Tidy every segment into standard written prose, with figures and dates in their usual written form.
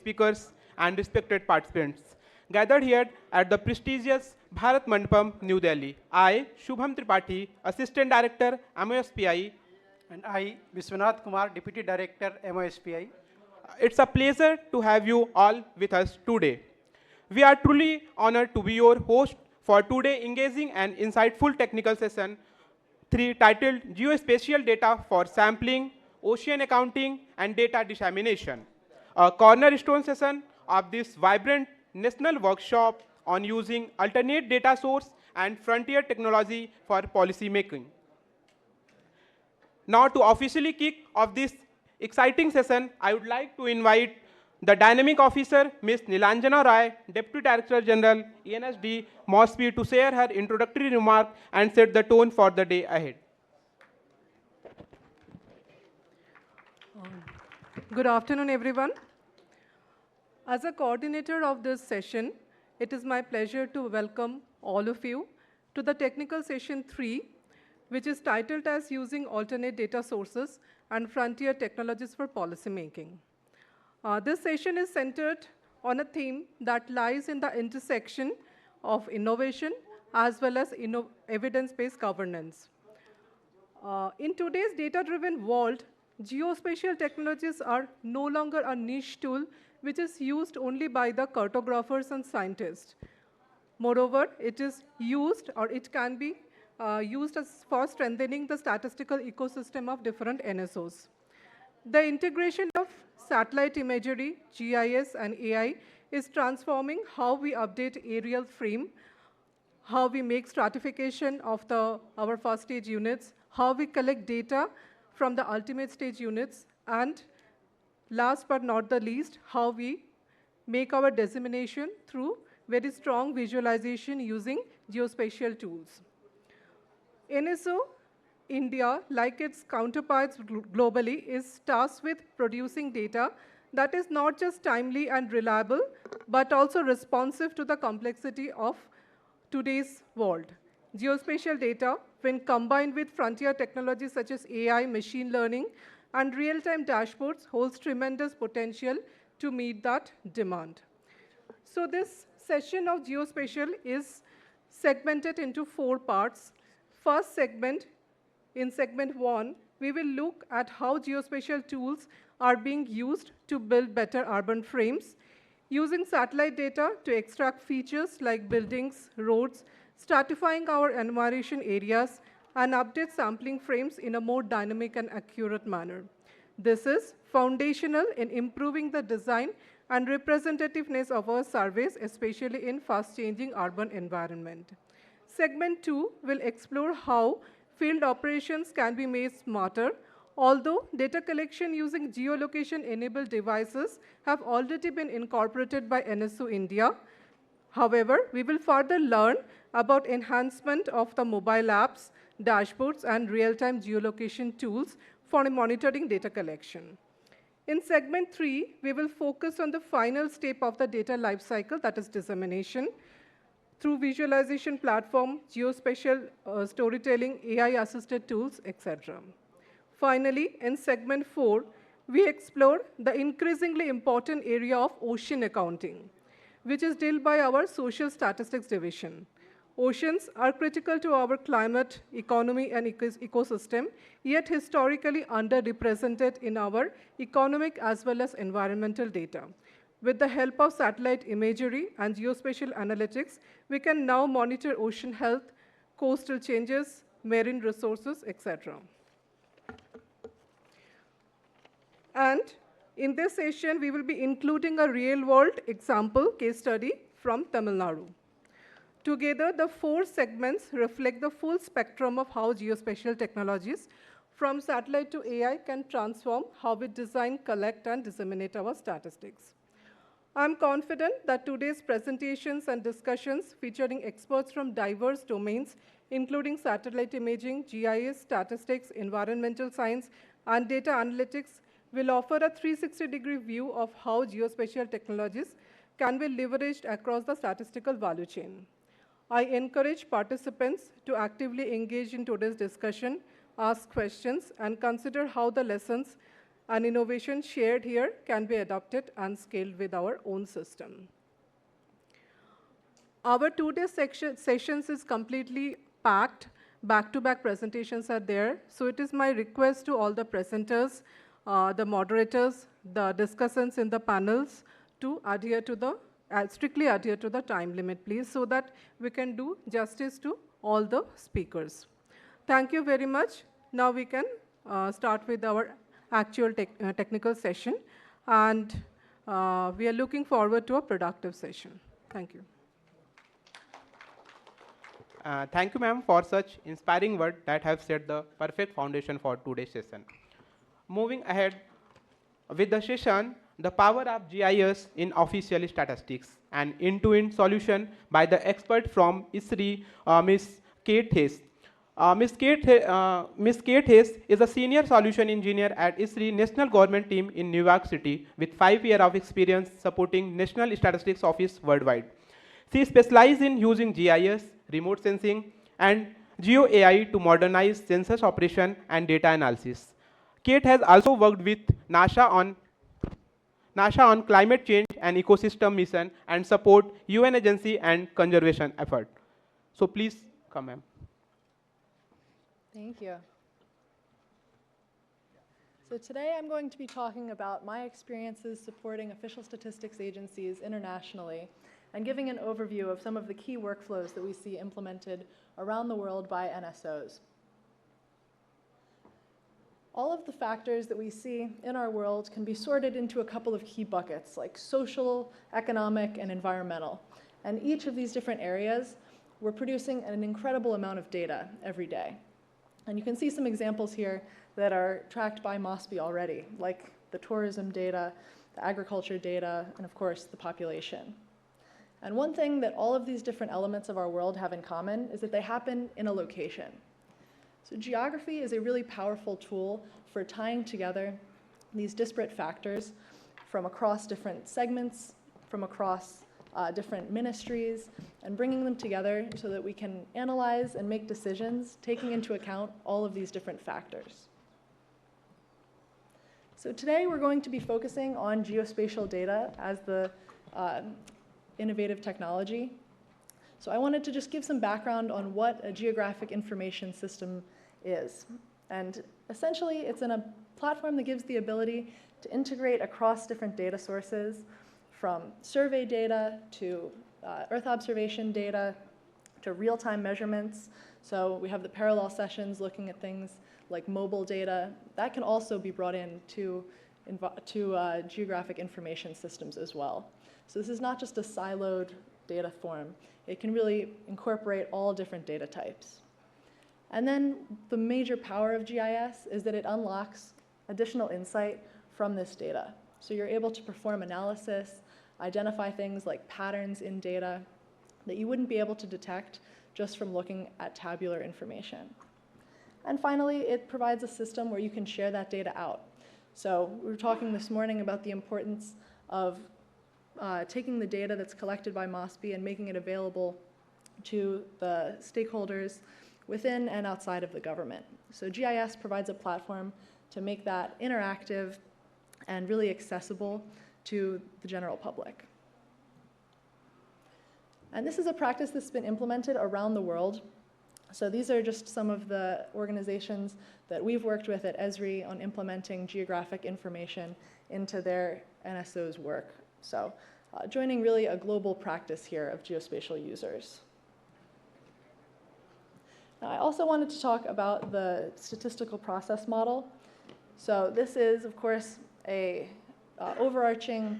speakers, and respected participants gathered here at the prestigious Bharat Mandapam, New Delhi. I, Shubham Tripathi, Assistant Director, MoSPI. And I, Vishwanath Kumar, Deputy Director, MoSPI. It's a pleasure to have you all with us today. We are truly honored to be your host for today engaging and insightful technical session titled Geospatial Data for Sampling, Ocean Accounting, and Data Dissemination, a cornerstone session of this vibrant national workshop on using alternate data source and frontier technology for policy making. Now, to officially kick off this exciting session, I would like to invite the Dynamic Officer, Ms. Nilanjana Rai, Deputy Director General, ENSD, MoSPI, to share her introductory remark and set the tone for the day ahead. Good afternoon, everyone. As a coordinator of this session, it is my pleasure to welcome all of you to the technical session 3, which is titled as Using Alternate Data Sources and Frontier Technologies for Policymaking. This session is centered on a theme that lies in the intersection of innovation as well as evidence-based governance. In today's data-driven world, geospatial technologies are no longer a niche tool which is used only by the cartographers and scientists. Moreover, it is used, or it can be used for strengthening the statistical ecosystem of different NSOs. The integration of satellite imagery, GIS, and AI is transforming how we update aerial frame, how we make stratification of our first stage units, how we collect data from the ultimate stage units, and last but not the least, how we make our dissemination through very strong visualization using geospatial tools. NSO India, like its counterparts globally, is tasked with producing data that is not just timely and reliable, but also responsive to the complexity of today's world. Geospatial data, when combined with frontier technologies such as AI, machine learning, and real-time dashboards, holds tremendous potential to meet that demand. So this session of geospatial is segmented into 4 parts. First segment, in segment 1, we will look at how geospatial tools are being used to build better urban frames, using satellite data to extract features like buildings, roads, stratifying our enumeration areas, and update sampling frames in a more dynamic and accurate manner. This is foundational in improving the design and representativeness of our surveys, especially in fast-changing urban environment. Segment 2 will explore how field operations can be made smarter, although data collection using geolocation-enabled devices have already been incorporated by NSO India. However, we will further learn about enhancement of the mobile apps, dashboards, and real-time geolocation tools for monitoring data collection. In segment 3, we will focus on the final step of the data lifecycle, that is dissemination, through visualization platform, geospatial storytelling, AI-assisted tools, etc. Finally, in segment 4, we explore the increasingly important area of ocean accounting, which is dealt by our social statistics division. Oceans are critical to our climate, economy, and ecosystem, yet historically underrepresented in our economic as well as environmental data. With the help of satellite imagery and geospatial analytics, we can now monitor ocean health, coastal changes, marine resources, etc. And in this session, we will be including a real-world example case study from Tamil Nadu. Together, the 4 segments reflect the full spectrum of how geospatial technologies, from satellite to AI, can transform how we design, collect, and disseminate our statistics. I'm confident that today's presentations and discussions featuring experts from diverse domains, including satellite imaging, GIS, statistics, environmental science, and data analytics, will offer a 360-degree view of how geospatial technologies can be leveraged across the statistical value chain. I encourage participants to actively engage in today's discussion, ask questions, and consider how the lessons and innovation shared here can be adopted and scaled with our own system. Our two-day sessions is completely packed. Back-to-back presentations are there. So it is my request to all the presenters, the moderators, the discussants in the panels to adhere to the, strictly adhere to the time limit, please, so that we can do justice to all the speakers. Thank you very much. Now we can start with our actual technical session. And we are looking forward to a productive session. Thank you. Thank you, ma'am, for such inspiring words that have set the perfect foundation for today's session. Moving ahead with the session, the power of GIS in official statistics, an end-to-end solution by the expert from ISRI, Ms. Kate Hess. Ms. Kate Hess is a senior solution engineer at ISRI National Government Team in New York City with 5 years of experience supporting National Statistics Office worldwide. She specializes in using GIS, remote sensing, and GeoAI to modernize census operation and data analysis. Kate has also worked with NASA on climate change and ecosystem mission and support UN agency and conservation effort. So please come, ma'am. Thank you. So today I'm going to be talking about my experiences supporting official statistics agencies internationally and giving an overview of some of the key workflows that we see implemented around the world by NSOs. All of the factors that we see in our world can be sorted into a couple of key buckets, like social, economic, and environmental. And each of these different areas, we're producing an incredible amount of data every day. And you can see some examples here that are tracked by MoSPI already, like the tourism data, the agriculture data, and of course, the population. And one thing that all of these different elements of our world have in common is that they happen in a location. So geography is a really powerful tool for tying together these disparate factors from across different segments, from across different ministries, and bringing them together so that we can analyze and make decisions, taking into account all of these different factors. So today we're going to be focusing on geospatial data as the innovative technology. So I wanted to just give some background on what a geographic information system is. And essentially, it's in a platform that gives the ability to integrate across different data sources, from survey data to Earth observation data to real-time measurements. So we have the parallel sessions looking at things like mobile data. That can also be brought in to geographic information systems as well. So this is not just a siloed data form. It can really incorporate all different data types. And then the major power of GIS is that it unlocks additional insight from this data. So you're able to perform analysis, identify things like patterns in data that you wouldn't be able to detect just from looking at tabular information. And finally, it provides a system where you can share that data out. So we were talking this morning about the importance of taking the data that's collected by MoSPI and making it available to the stakeholders within and outside of the government. So GIS provides a platform to make that interactive and really accessible to the general public. And this is a practice that's been implemented around the world. So these are just some of the organizations that we've worked with at Esri on implementing geographic information into their NSO's work. So joining really a global practice here of geospatial users. Now, I also wanted to talk about the statistical process model. So this is, of course, a overarching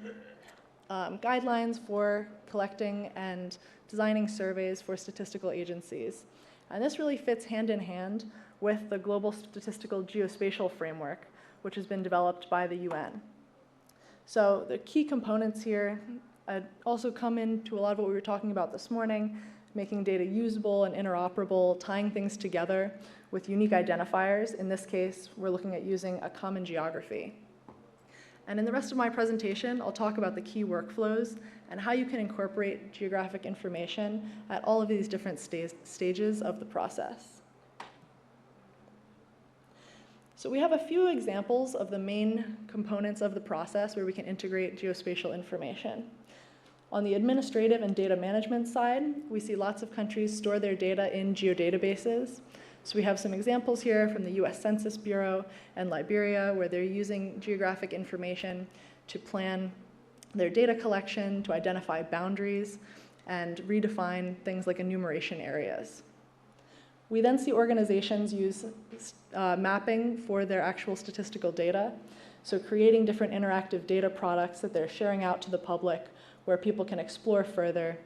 guidelines for collecting and designing surveys for statistical agencies. And this really fits hand in hand with the Global Statistical Geospatial Framework, which has been developed by the UN. So the key components here also come into a lot of what we were talking about this morning, making data usable and interoperable, tying things together with unique identifiers. In this case, we're looking at using a common geography. And in the rest of my presentation, I'll talk about the key workflows and how you can incorporate geographic information at all of these different stages of the process. So we have a few examples of the main components of the process where we can integrate geospatial information. On the administrative and data management side, we see lots of countries store their data in geodatabases. So we have some examples here from the US Census Bureau and Liberia, where they're using geographic information to plan their data collection, to identify boundaries, and redefine things like enumeration areas. We then see organizations use mapping for their actual statistical data, so creating different interactive data products that they're sharing out to the public where people can explore further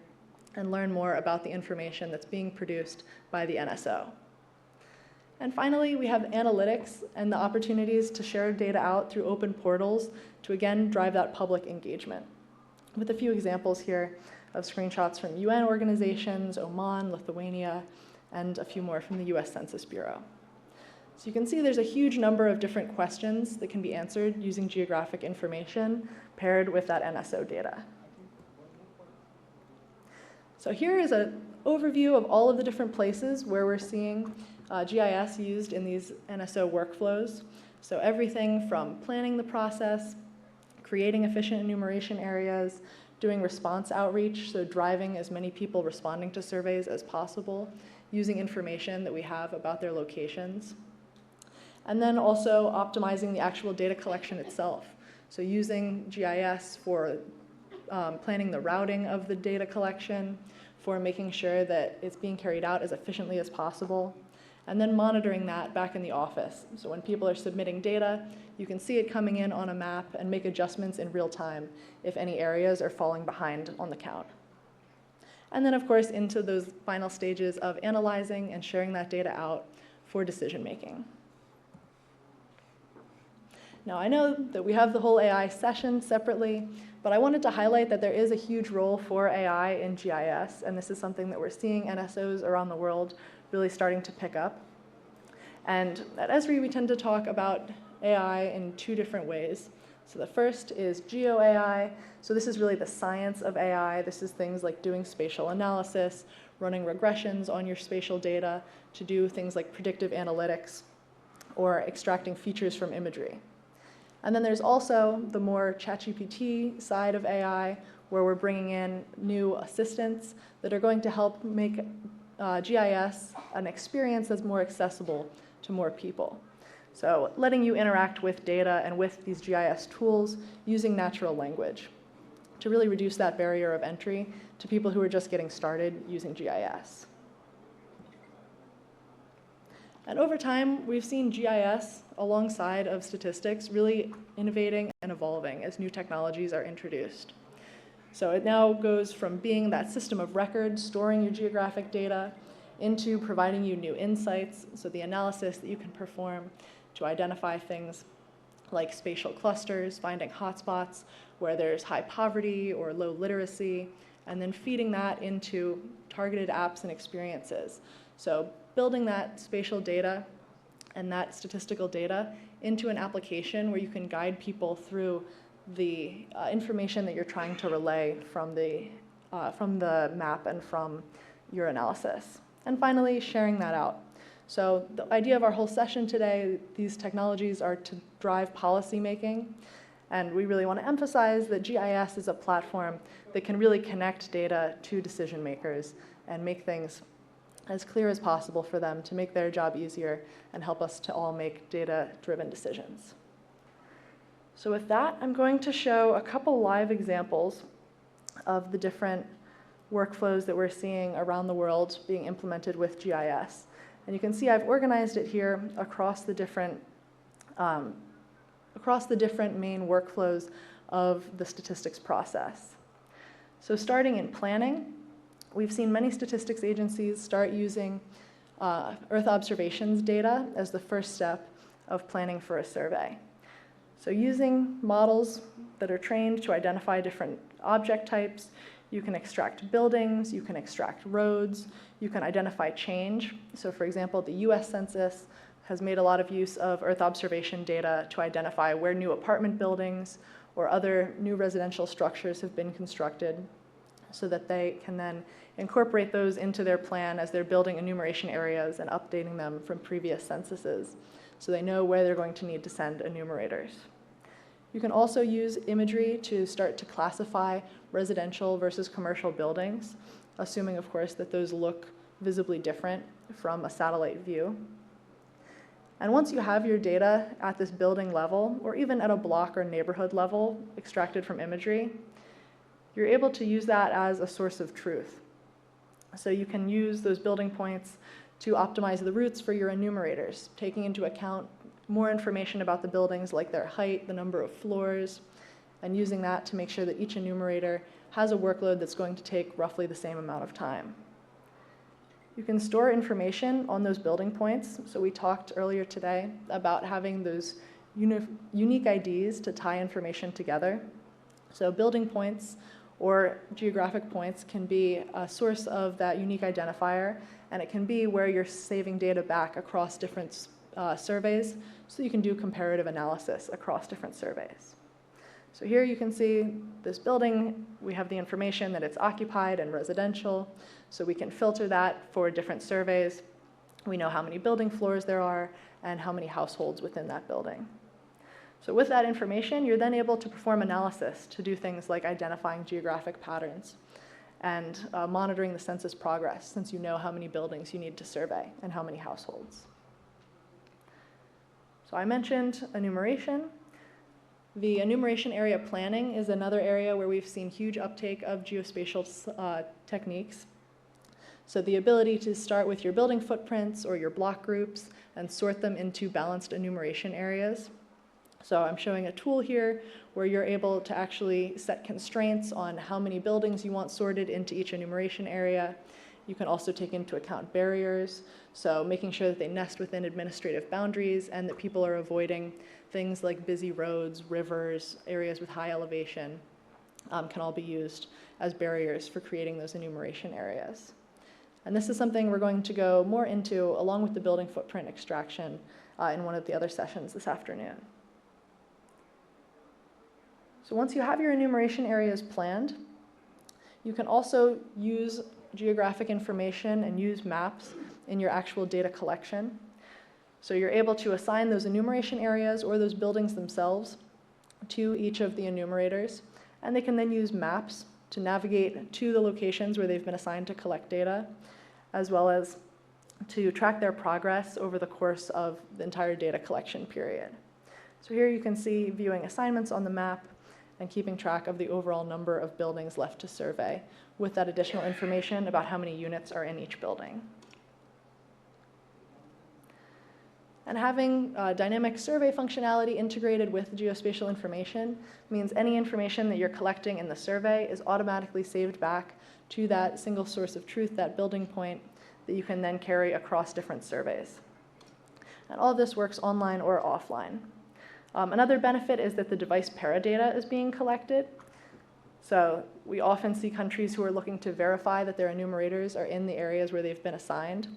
and learn more about the information that's being produced by the NSO. And finally, we have analytics and the opportunities to share data out through open portals to, again, drive that public engagement. With a few examples here of screenshots from UN organizations, Oman, Lithuania, and a few more from the US Census Bureau. So you can see there's a huge number of different questions that can be answered using geographic information paired with that NSO data. So here is an overview of all of the different places where we're seeing GIS used in these NSO workflows. So everything from planning the process, creating efficient enumeration areas, doing response outreach, so driving as many people responding to surveys as possible, using information that we have about their locations. And then also optimizing the actual data collection itself. So using GIS for planning the routing of the data collection, for making sure that it's being carried out as efficiently as possible, and then monitoring that back in the office. So when people are submitting data, you can see it coming in on a map and make adjustments in real time if any areas are falling behind on the count. And then, of course, into those final stages of analyzing and sharing that data out for decision making. Now, I know that we have the whole AI session separately, but I wanted to highlight that there is a huge role for AI in GIS, and this is something that we're seeing NSOs around the world really starting to pick up. And at Esri, we tend to talk about AI in two different ways. So the first is geo-AI. So this is really the science of AI. This is things like doing spatial analysis, running regressions on your spatial data to do things like predictive analytics or extracting features from imagery. And then there's also the more ChatGPT side of AI, where we're bringing in new assistants that are going to help make GIS an experience that's more accessible to more people. So letting you interact with data and with these GIS tools using natural language to really reduce that barrier of entry to people who are just getting started using GIS. And over time, we've seen GIS alongside of statistics really innovating and evolving as new technologies are introduced. So it now goes from being that system of record, storing your geographic data, into providing you new insights, so the analysis that you can perform to identify things like spatial clusters, finding hotspots where there's high poverty or low literacy, and then feeding that into targeted apps and experiences. So building that spatial data and that statistical data into an application where you can guide people through the information that you're trying to relay from the map and from your analysis. And finally, sharing that out. So the idea of our whole session today, these technologies are to drive policy making. And we really want to emphasize that GIS is a platform that can really connect data to decision makers and make things as clear as possible for them to make their job easier and help us to all make data-driven decisions. So with that, I'm going to show a couple live examples of the different workflows that we're seeing around the world being implemented with GIS. And you can see I've organized it here across the different main workflows of the statistics process. So starting in planning, we've seen many statistics agencies start using Earth observations data as the first step of planning for a survey. So using models that are trained to identify different object types, you can extract buildings, you can extract roads, you can identify change. So for example, the US Census has made a lot of use of Earth observation data to identify where new apartment buildings or other new residential structures have been constructed so that they can then incorporate those into their plan as they're building enumeration areas and updating them from previous censuses, so they know where they're going to need to send enumerators. You can also use imagery to start to classify residential versus commercial buildings, assuming, of course, that those look visibly different from a satellite view. And once you have your data at this building level, or even at a block or neighborhood level extracted from imagery, you're able to use that as a source of truth. So you can use those building points to optimize the routes for your enumerators, taking into account more information about the buildings like their height, the number of floors, and using that to make sure that each enumerator has a workload that's going to take roughly the same amount of time. You can store information on those building points. So we talked earlier today about having those unique IDs to tie information together. So building points or geographic points can be a source of that unique identifier, and it can be where you're saving data back across different surveys, so you can do comparative analysis across different surveys. So here you can see this building, we have the information that it's occupied and residential, so we can filter that for different surveys. We know how many building floors there are and how many households within that building. So with that information, you're then able to perform analysis to do things like identifying geographic patterns and monitoring the census progress, since you know how many buildings you need to survey and how many households. So I mentioned enumeration. The enumeration area planning is another area where we've seen huge uptake of geospatial techniques. So the ability to start with your building footprints or your block groups and sort them into balanced enumeration areas. So I'm showing a tool here where you're able to actually set constraints on how many buildings you want sorted into each enumeration area. You can also take into account barriers, so making sure that they nest within administrative boundaries and that people are avoiding things like busy roads, rivers, areas with high elevation can all be used as barriers for creating those enumeration areas. And this is something we're going to go more into along with the building footprint extraction in one of the other sessions this afternoon. So once you have your enumeration areas planned, you can also use geographic information and use maps in your actual data collection. So you're able to assign those enumeration areas or those buildings themselves to each of the enumerators, and they can then use maps to navigate to the locations where they've been assigned to collect data, as well as to track their progress over the course of the entire data collection period. So here you can see viewing assignments on the map and keeping track of the overall number of buildings left to survey with that additional information about how many units are in each building. And having dynamic survey functionality integrated with geospatial information means any information that you're collecting in the survey is automatically saved back to that single source of truth, that building point, that you can then carry across different surveys. And all of this works online or offline. Another benefit is that the device paradata is being collected. So we often see countries who are looking to verify that their enumerators are in the areas where they've been assigned.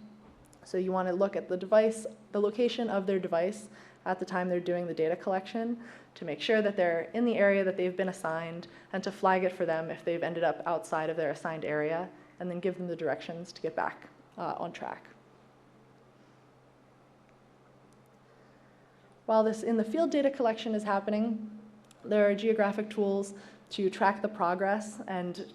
So you want to look at the device, the location of their device at the time they're doing the data collection to make sure that they're in the area that they've been assigned and to flag it for them if they've ended up outside of their assigned area, and then give them the directions to get back on track. While this in the field data collection is happening, there are geographic tools to track the progress and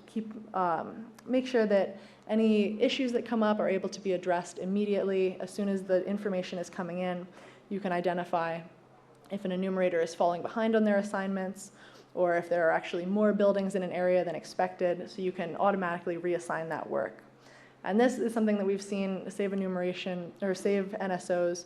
make sure that any issues that come up are able to be addressed immediately. As soon as the information is coming in, you can identify if an enumerator is falling behind on their assignments or if there are actually more buildings in an area than expected, so you can automatically reassign that work. And this is something that we've seen save enumeration or save NSOs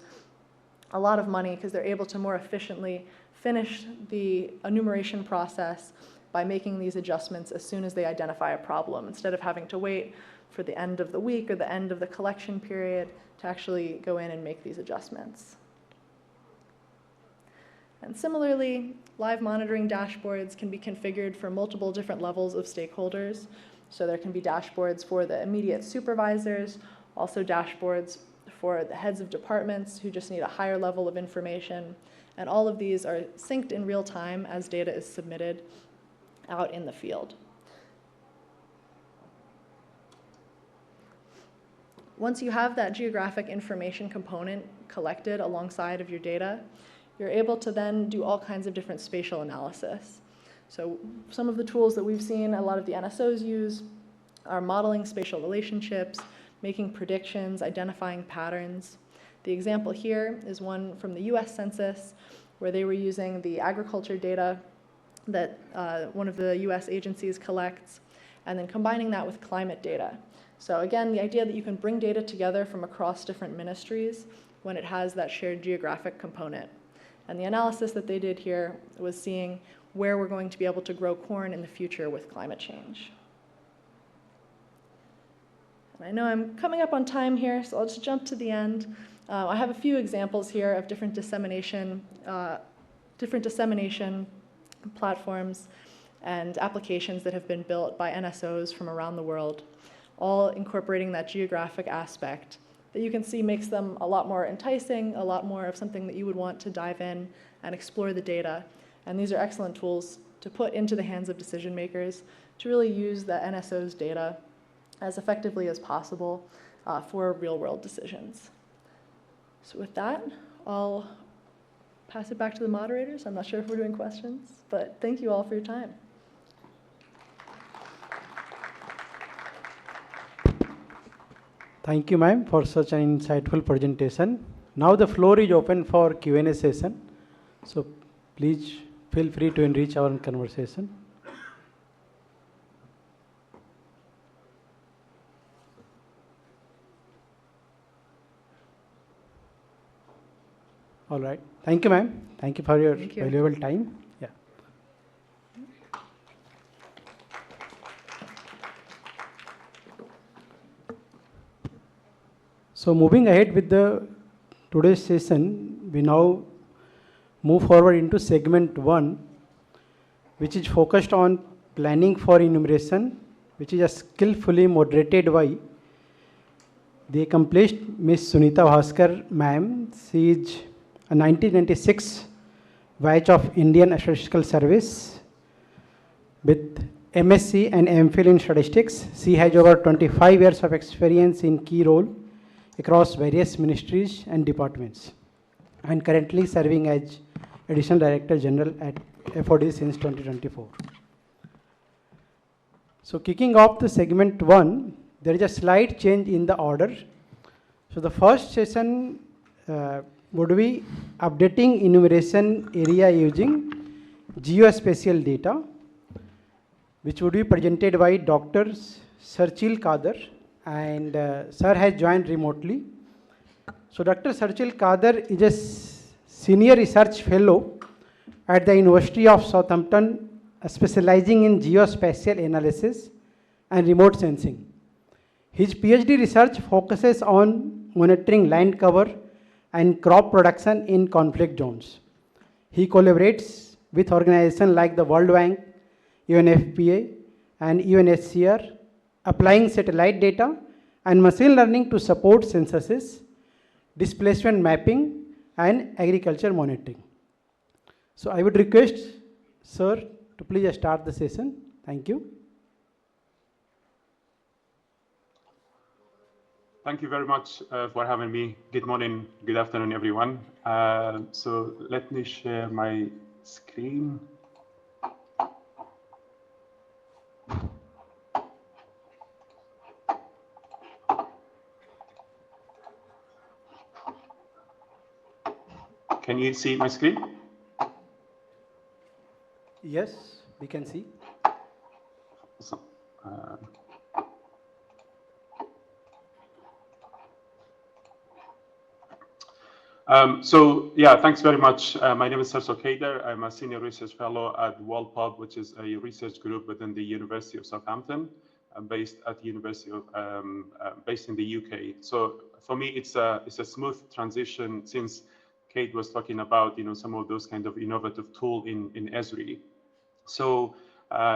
a lot of money because they're able to more efficiently finish the enumeration process by making these adjustments as soon as they identify a problem, instead of having to wait for the end of the week or the end of the collection period to actually go in and make these adjustments. And similarly, live monitoring dashboards can be configured for multiple different levels of stakeholders. So there can be dashboards for the immediate supervisors, also dashboards for the heads of departments who just need a higher level of information. And all of these are synced in real time as data is submitted out in the field. once you have that geographic information component collected alongside of your data, you're able to then do all kinds of different spatial analysis. So some of the tools that we've seen a lot of the NSOs use are modeling spatial relationships, making predictions, identifying patterns. The example here is one from the US Census, where they were using the agriculture data that one of the US agencies collects, and then combining that with climate data. So again, the idea that you can bring data together from across different ministries when it has that shared geographic component. And the analysis that they did here was seeing where we're going to be able to grow corn in the future with climate change. And I know I'm coming up on time here, so I'll just jump to the end. I have a few examples here of different dissemination platforms and applications that have been built by NSOs from around the world, all incorporating that geographic aspect that you can see makes them a lot more enticing, a lot more of something that you would want to dive in and explore the data. And these are excellent tools to put into the hands of decision makers to really use the NSO's data as effectively as possible for real-world decisions. So with that, I'll pass it back to the moderators. I'm not sure if we're doing questions, but thank you all for your time. Thank you, ma'am, for such an insightful presentation. Now the floor is open for Q&A session. So please feel free to enrich our conversation. All right. Thank you, ma'am. Thank you for your valuable time. Yeah. So moving ahead with the today's session, we now move forward into segment 1, which is focused on planning for enumeration, which is a skillfully moderated by the accomplished Miss Sunita Bhaskar, ma'am. She is a 1996 batch of Indian Statistical Service with MSc and MPhil in statistics. She has over 25 years of experience in key role across various ministries and departments, and currently serving as Additional Director General at FOD since 2024. So kicking off the segment 1, there is a slight change in the order. So the first session would be updating enumeration area using geospatial data, which would be presented by Dr. Sarchil Kader, and sir has joined remotely. So Dr. Sarchil Kader is a senior research fellow at the University of Southampton, specializing in geospatial analysis and remote sensing. His PhD research focuses on monitoring land cover and crop production in conflict zones. He collaborates with organizations like the World Bank, UNFPA, and UNHCR, applying satellite data and machine learning to support censuses, displacement mapping, and agriculture monitoring. So I would request sir to please start the session. Thank you. Thank you very much for having me. Good morning, good afternoon, everyone. So let me share my screen. Can you see my screen? Yes, we can see. Awesome. So yeah, thanks very much. My name is Sarchil Kader. I'm a senior research fellow at WorldPub, which is a research group within the University of Southampton, based at the University of based in the UK. So for me, it's a smooth transition since Kate was talking about some of those kind of innovative tool in Esri. So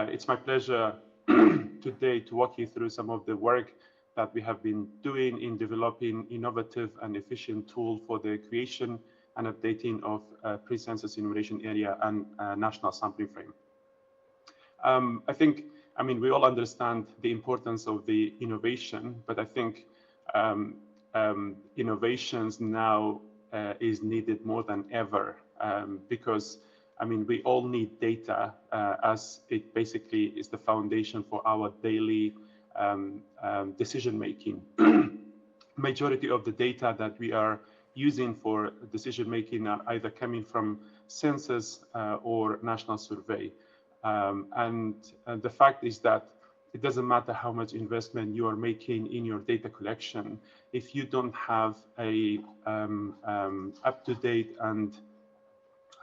it's my pleasure today to walk you through some of the work that we have been doing in developing innovative and efficient tool for the creation and updating of pre-census enumeration area and national sampling frame. I mean, we all understand the importance of the innovation, but I think innovations now is needed more than ever, because I mean, we all need data, as it basically is the foundation for our daily decision making. Majority of the data that we are using for decision making are either coming from census or national survey. And the fact is that it doesn't matter how much investment you are making in your data collection. If you don't have a up-to-date and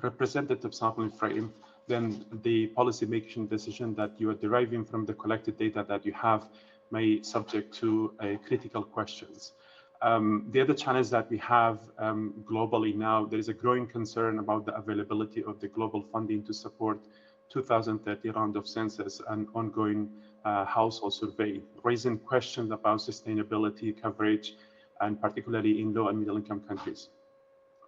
representative sampling frame, then the policy making decision that you are deriving from the collected data that you have may subject to critical questions. The other challenge that we have globally now, there is a growing concern about the availability of the global funding to support 2030 round of census and ongoing household survey, raising questions about sustainability, coverage, and particularly in low and middle income countries.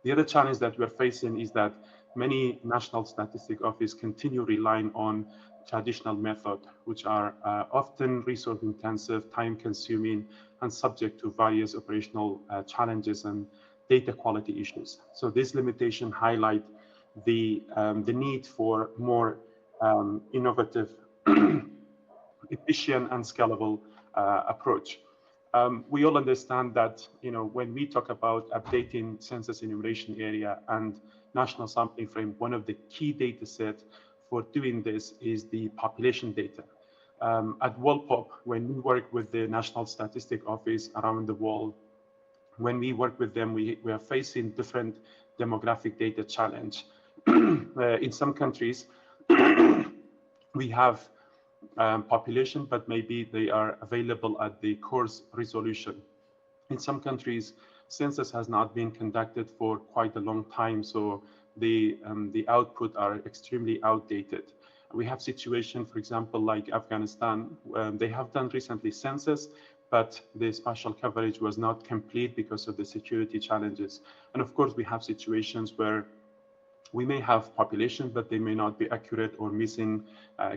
The other challenge that we're facing is that many national statistic offices continue relying on traditional methods, which are often resource intensive, time consuming, and subject to various operational challenges and data quality issues. So this limitation highlight the need for more innovative, efficient, and scalable approach. We all understand that, you know, when we talk about updating census enumeration area and national sampling frame, one of the key data sets for doing this is the population data. At WorldPop, when we work with the National Statistic Office around the world, when we work with them, we are facing different demographic data challenge. In some countries, we have population, but maybe they are available at the coarse resolution. In some countries, census has not been conducted for quite a long time, so the output are extremely outdated. We have situation, for example, like Afghanistan. They have done recently census, but the spatial coverage was not complete because of the security challenges. And of course, we have situations where we may have population, but they may not be accurate or missing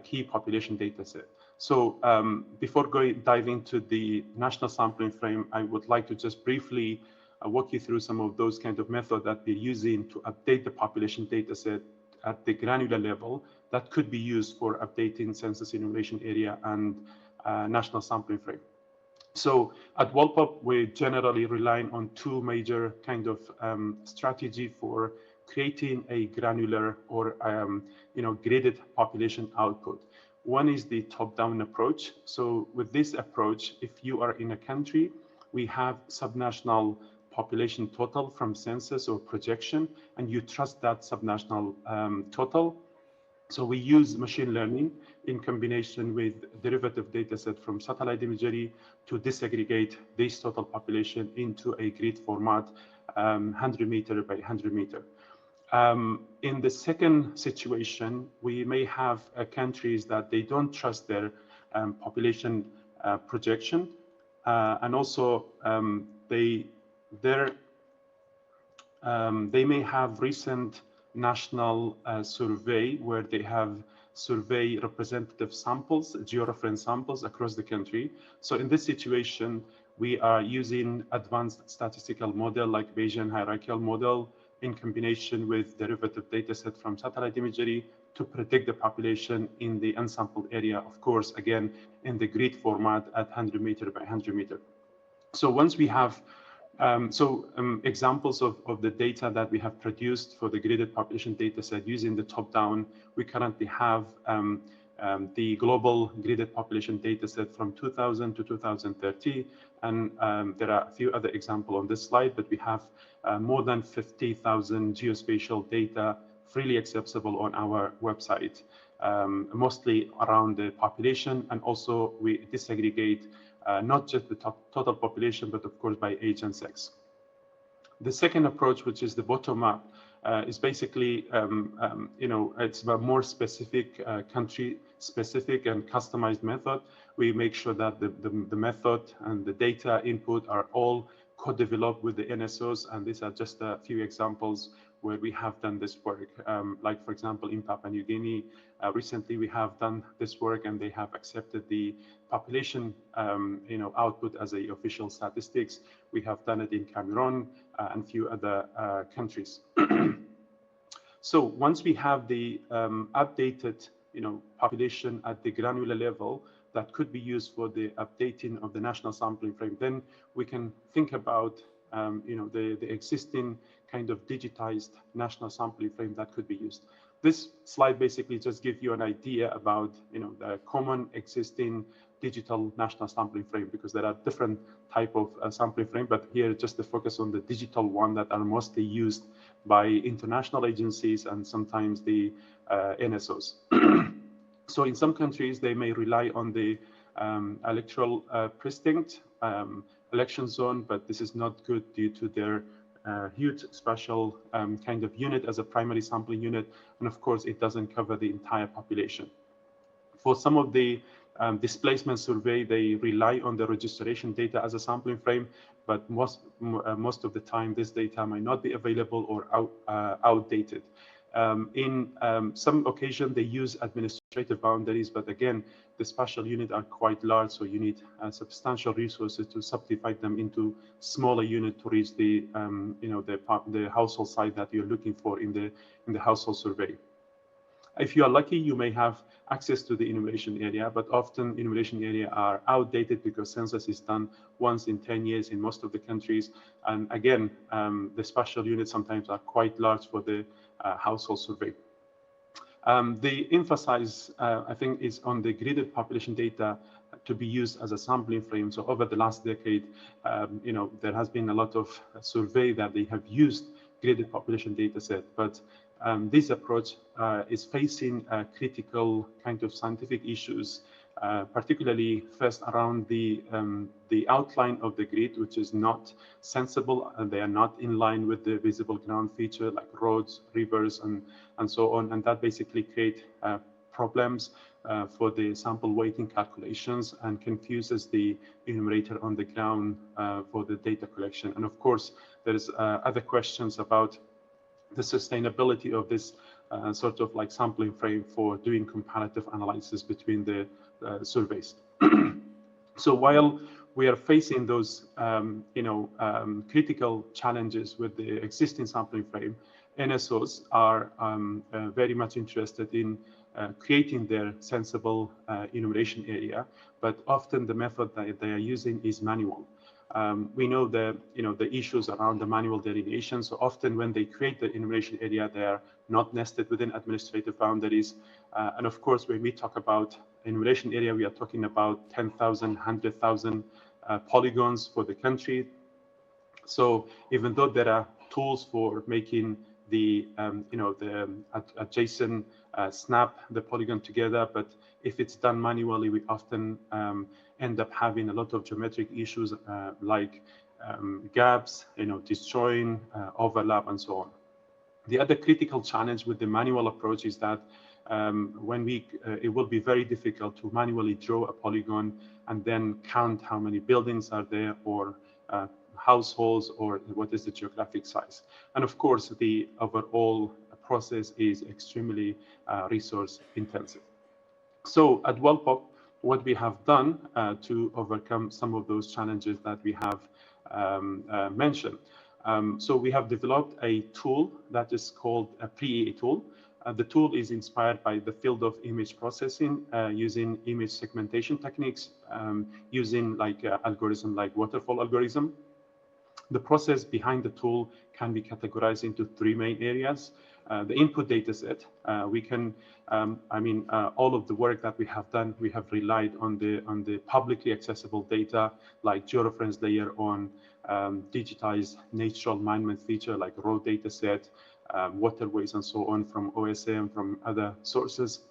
key population data set. So before dive into the national sampling frame, I would like to just briefly walk you through some of those kind of methods that we're using to update the population data set at the granular level that could be used for updating census enumeration area and national sampling frame. So at WorldPop, we're generally relying on two major kind of strategy for creating a granular or graded population output. One is the top-down approach. So with this approach, if you are in a country, we have subnational population total from census or projection, and you trust that subnational total. So we use machine learning in combination with derivative data set from satellite imagery to disaggregate this total population into a grid format, 100 meter by 100 meter. In the second situation, we may have countries that they don't trust their population projection, and also they may have recent national survey where they have survey representative samples, georeference samples across the country. So in this situation, we are using advanced statistical model like Bayesian hierarchical model in combination with derivative data set from satellite imagery to predict the population in the unsampled area, of course, again, in the grid format at 100 meter by 100 meter. So once we have examples of the data that we have produced for the gridded population data set using the top-down, we currently have the global gridded population data set from 2000 to 2030. And there are a few other examples on this slide, but we have more than 50,000 geospatial data freely accessible on our website, mostly around the population. And also we disaggregate not just the total population, but of course by age and sex. The second approach, which is the bottom-up, is basically, it's a more specific, country-specific and customized method. We make sure that the method and the data input are all co-developed with the NSOs, and these are just a few examples where we have done this work. Like, for example, in Papua New Guinea, recently we have done this work and they have accepted the population output as a official statistics. We have done it in Cameroon and few other countries. So once we have the updated population at the granular level that could be used for the updating of the national sampling frame, then we can think about the existing kind of digitized national sampling frame that could be used. This slide basically just gives you an idea about the common existing digital national sampling frame, because there are different type of sampling frame, but here just to focus on the digital one that are mostly used by international agencies and sometimes the NSOs. So in some countries, they may rely on the electoral precinct election zone, but this is not good due to their huge special kind of unit as a primary sampling unit. And of course, it doesn't cover the entire population. For some of the displacement survey, they rely on the registration data as a sampling frame, but most of the time, this data might not be available or outdated. In some occasion, they use administrative boundaries, but again, the spatial units are quite large, so you need substantial resources to subdivide them into smaller units to reach the the household size that you're looking for in the household survey. If you are lucky, you may have access to the enumeration area, but often enumeration area are outdated because census is done once in 10 years in most of the countries. And again, the spatial units sometimes are quite large for the household survey. The emphasis, I think, is on the gridded population data to be used as a sampling frame. So over the last decade, there has been a lot of survey that they have used gridded population data set, but this approach is facing critical kind of scientific issues, particularly first around the outline of the grid, which is not sensible, and they are not in line with the visible ground feature like roads, rivers, and so on. And that basically create problems for the sample weighting calculations and confuses the enumerator on the ground for the data collection. And of course, there's other questions about the sustainability of this sort of like sampling frame for doing comparative analysis between the surveys. So while we are facing those critical challenges with the existing sampling frame, NSOs are very much interested in creating their sensible enumeration area, but often the method that they are using is manual. We know the issues around the manual delineation. So often when they create the enumeration area, they are not nested within administrative boundaries. And of course, when we talk about enumeration area, we are talking about 10,000, 100,000 polygons for the country. So even though there are tools for making the adjacent snap the polygon together, but if it's done manually, we often end up having a lot of geometric issues like gaps, disjoin, overlap, and so on. The other critical challenge with the manual approach is that it will be very difficult to manually draw a polygon and then count how many buildings are there or households or what is the geographic size. And of course, the overall process is extremely resource intensive. So at WellPop, what we have done to overcome some of those challenges that we have mentioned. So we have developed a tool that is called a PEA tool. The tool is inspired by the field of image processing using image segmentation techniques, using like algorithm like waterfall algorithm. The process behind the tool can be categorized into three main areas. The input data set, we can, all of the work that we have done, we have relied on the publicly accessible data like georeference layer on digitized natural alignment feature like raw data set, waterways and so on from OSM, from other sources.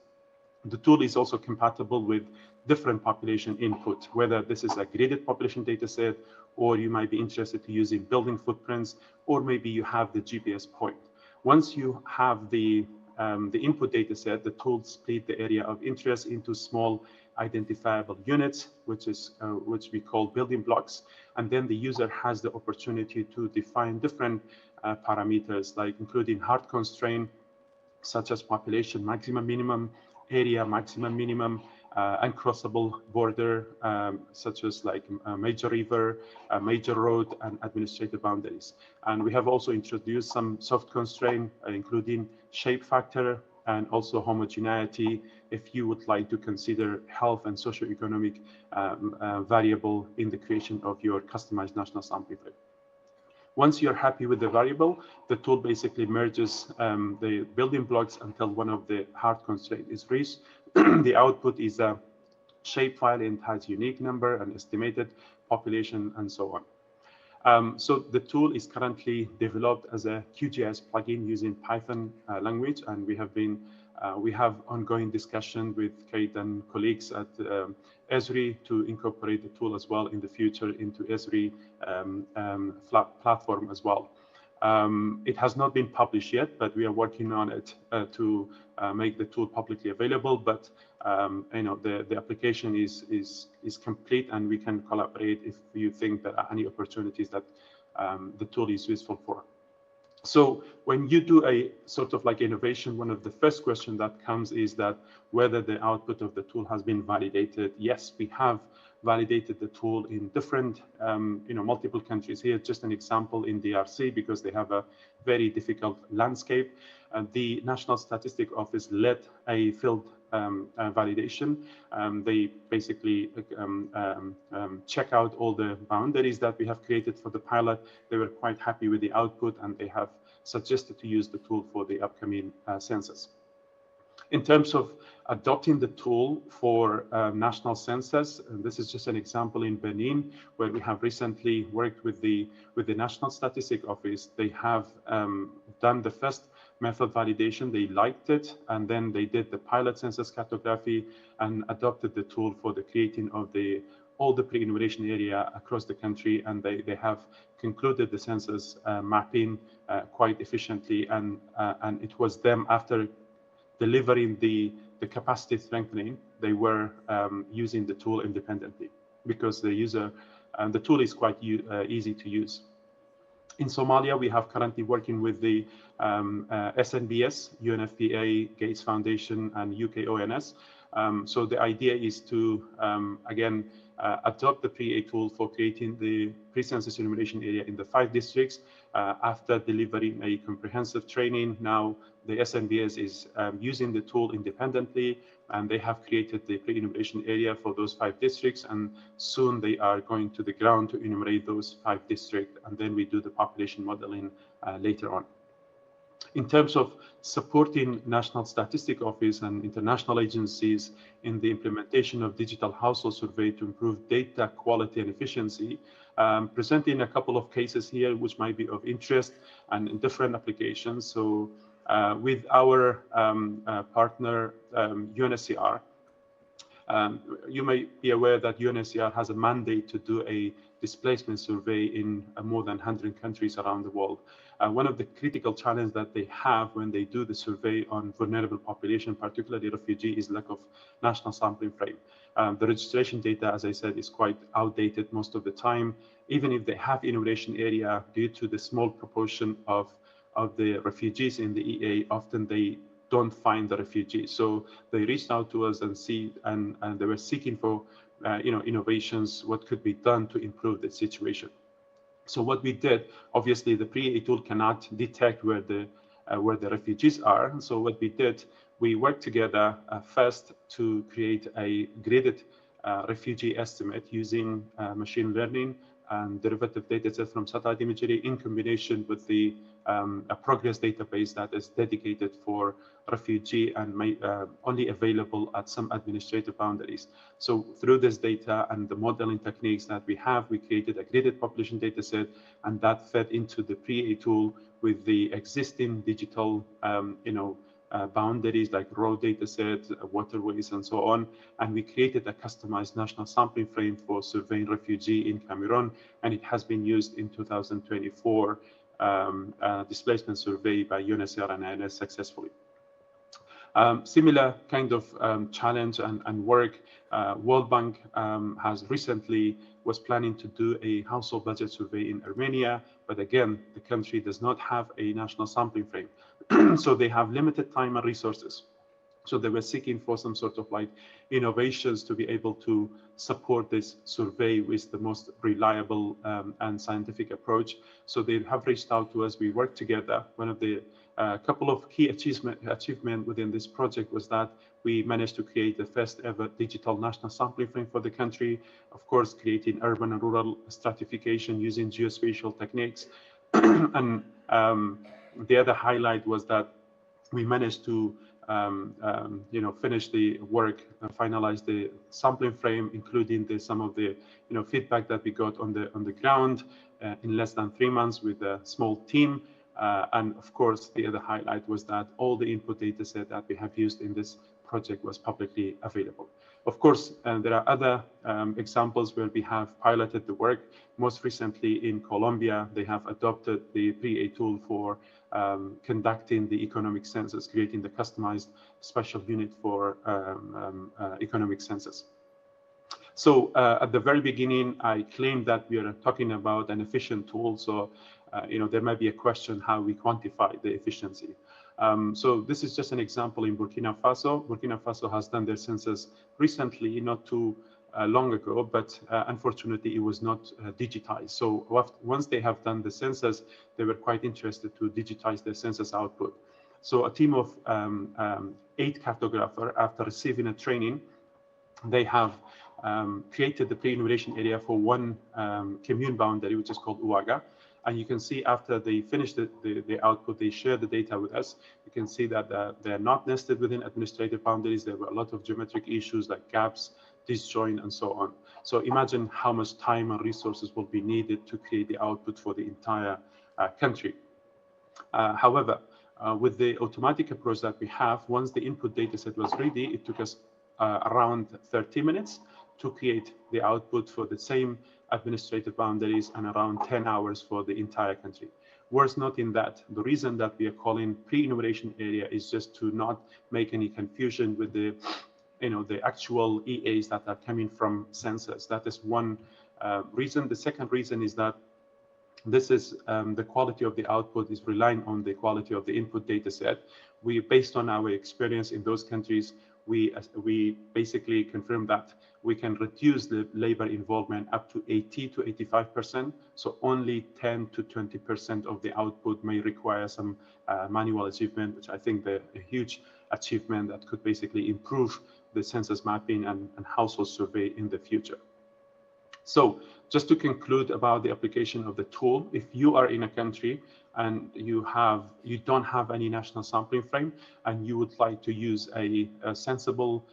The tool is also compatible with different population input, whether this is a gridded population data set, or you might be interested to using building footprints, or maybe you have the GPS point. Once you have the input data set, the tool split the area of interest into small identifiable units, which we call building blocks. And then the user has the opportunity to define different parameters, like including hard constraint, such as population maximum minimum, area maximum minimum, uncrossable border, such as like a major river, a major road, and administrative boundaries. And we have also introduced some soft constraint, including shape factor and also homogeneity, if you would like to consider health and socioeconomic variable in the creation of your customized national sampling frame. Once you're happy with the variable, the tool basically merges the building blocks until one of the hard constraints is reached. The output is a shape file and has unique number and estimated population and so on. So the tool is currently developed as a QGIS plugin using Python language, and we have ongoing discussion with Kate and colleagues at Esri to incorporate the tool as well in the future into Esri platform as well. It has not been published yet, but we are working on it to make the tool publicly available. But the application is complete, and we can collaborate if you think there are any opportunities that the tool is useful for. So when you do a sort of like innovation, one of the first questions that comes is that whether the output of the tool has been validated. Yes, we have validated the tool in different, multiple countries. Here, just an example in DRC, because they have a very difficult landscape. The National Statistics Office led a field validation. They basically check out all the boundaries that we have created for the pilot. They were quite happy with the output, and they have suggested to use the tool for the upcoming census. In terms of adopting the tool for national census, and this is just an example in Benin, where we have recently worked with the National Statistics Office. They have done the first method validation, they liked it, and then they did the pilot census cartography and adopted the tool for the creating of all the pre-enumeration area across the country, and they have concluded the census mapping quite efficiently, and it was them after delivering the capacity strengthening, they were using the tool independently, because the tool is quite easy to use. In Somalia, we have currently working with the SNBS, UNFPA, Gates Foundation, and UK ONS. So the idea is to, again, adopt the PA tool for creating the pre-census enumeration area in the 5 districts. After delivering a comprehensive training, now the SNBS is using the tool independently, and they have created the pre-enumeration area for those 5 districts, and soon they are going to the ground to enumerate those 5 districts, and then we do the population modeling later on. In terms of supporting National Statistics Office and international agencies in the implementation of digital household survey to improve data quality and efficiency, presenting a couple of cases here which might be of interest and in different applications. So with our partner UNSCR, you may be aware that UNSCR has a mandate to do a displacement survey in more than 100 countries around the world. One of the critical challenges that they have when they do the survey on vulnerable population, particularly refugee, is lack of national sampling frame. The registration data, as I said, is quite outdated most of the time. Even if they have enumeration area, due to the small proportion of the refugees in the EA, often they don't find the refugees. So they reached out to us and they were seeking for innovations, what could be done to improve the situation. So what we did, obviously the PA tool cannot detect where the refugees are. So what we did, we worked together first to create a gridded refugee estimate using machine learning and derivative data set from satellite imagery in combination with a progress database that is dedicated for refugee and only available at some administrative boundaries. So through this data and the modeling techniques that we have, we created a gridded population data set, and that fed into the PA tool with the existing digital boundaries like road data sets, waterways, and so on. And we created a customized national sampling frame for surveying refugee in Cameroon, and it has been used in 2024 displacement survey by UNSCR and INS successfully. Similar kind of challenge and work, World Bank has recently was planning to do a household budget survey in Armenia, but again, the country does not have a national sampling frame. So they have limited time and resources. So they were seeking for some sort of like innovations to be able to support this survey with the most reliable and scientific approach. So they have reached out to us. We worked together. One of the couple of key achievement within this project was that we managed to create the first ever digital national sampling frame for the country. Of course, creating urban and rural stratification using geospatial techniques. And the other highlight was that we managed to finish the work and finalize the sampling frame, including some of the feedback that we got on the ground in less than 3 months with a small team. And of course, the other highlight was that all the input data set that we have used in this project was publicly available. Of course, there are other examples where we have piloted the work. Most recently in Colombia, they have adopted the PREA tool for conducting the economic census, creating the customized special unit for economic census. So at the very beginning, I claimed that we are talking about an efficient tool. So there might be a question how we quantify the efficiency. So this is just an example in Burkina Faso. Burkina Faso has done their census recently, not too long ago, but unfortunately it was not digitized. So once they have done the census, they were quite interested to digitize their census output. So a team of 8 cartographers, after receiving a training, they have created the pre-enumeration area for one commune boundary, which is called Uaga. And you can see after they finished the output, they shared the data with us. You can see that they're not nested within administrative boundaries. There were a lot of geometric issues like gaps, disjoint, and so on. So imagine how much time and resources will be needed to create the output for the entire country. However, with the automatic approach that we have, once the input data set was ready, it took us around 30 minutes to create the output for the same administrative boundaries and around 10 hours for the entire country. Worth noting that the reason that we are calling pre-enumeration area is just to not make any confusion with the actual EAs that are coming from census. That is one reason. The second reason is that this is the quality of the output is relying on the quality of the input data set. Based on our experience in those countries, we basically confirm that we can reduce the labor involvement up to 80 to 85%. So only 10 to 20% of the output may require some manual achievement, which I think a huge achievement that could basically improve the census mapping and household survey in the future. So just to conclude about the application of the tool, if you are in a country and you don't have any national sampling frame and you would like to use a sensible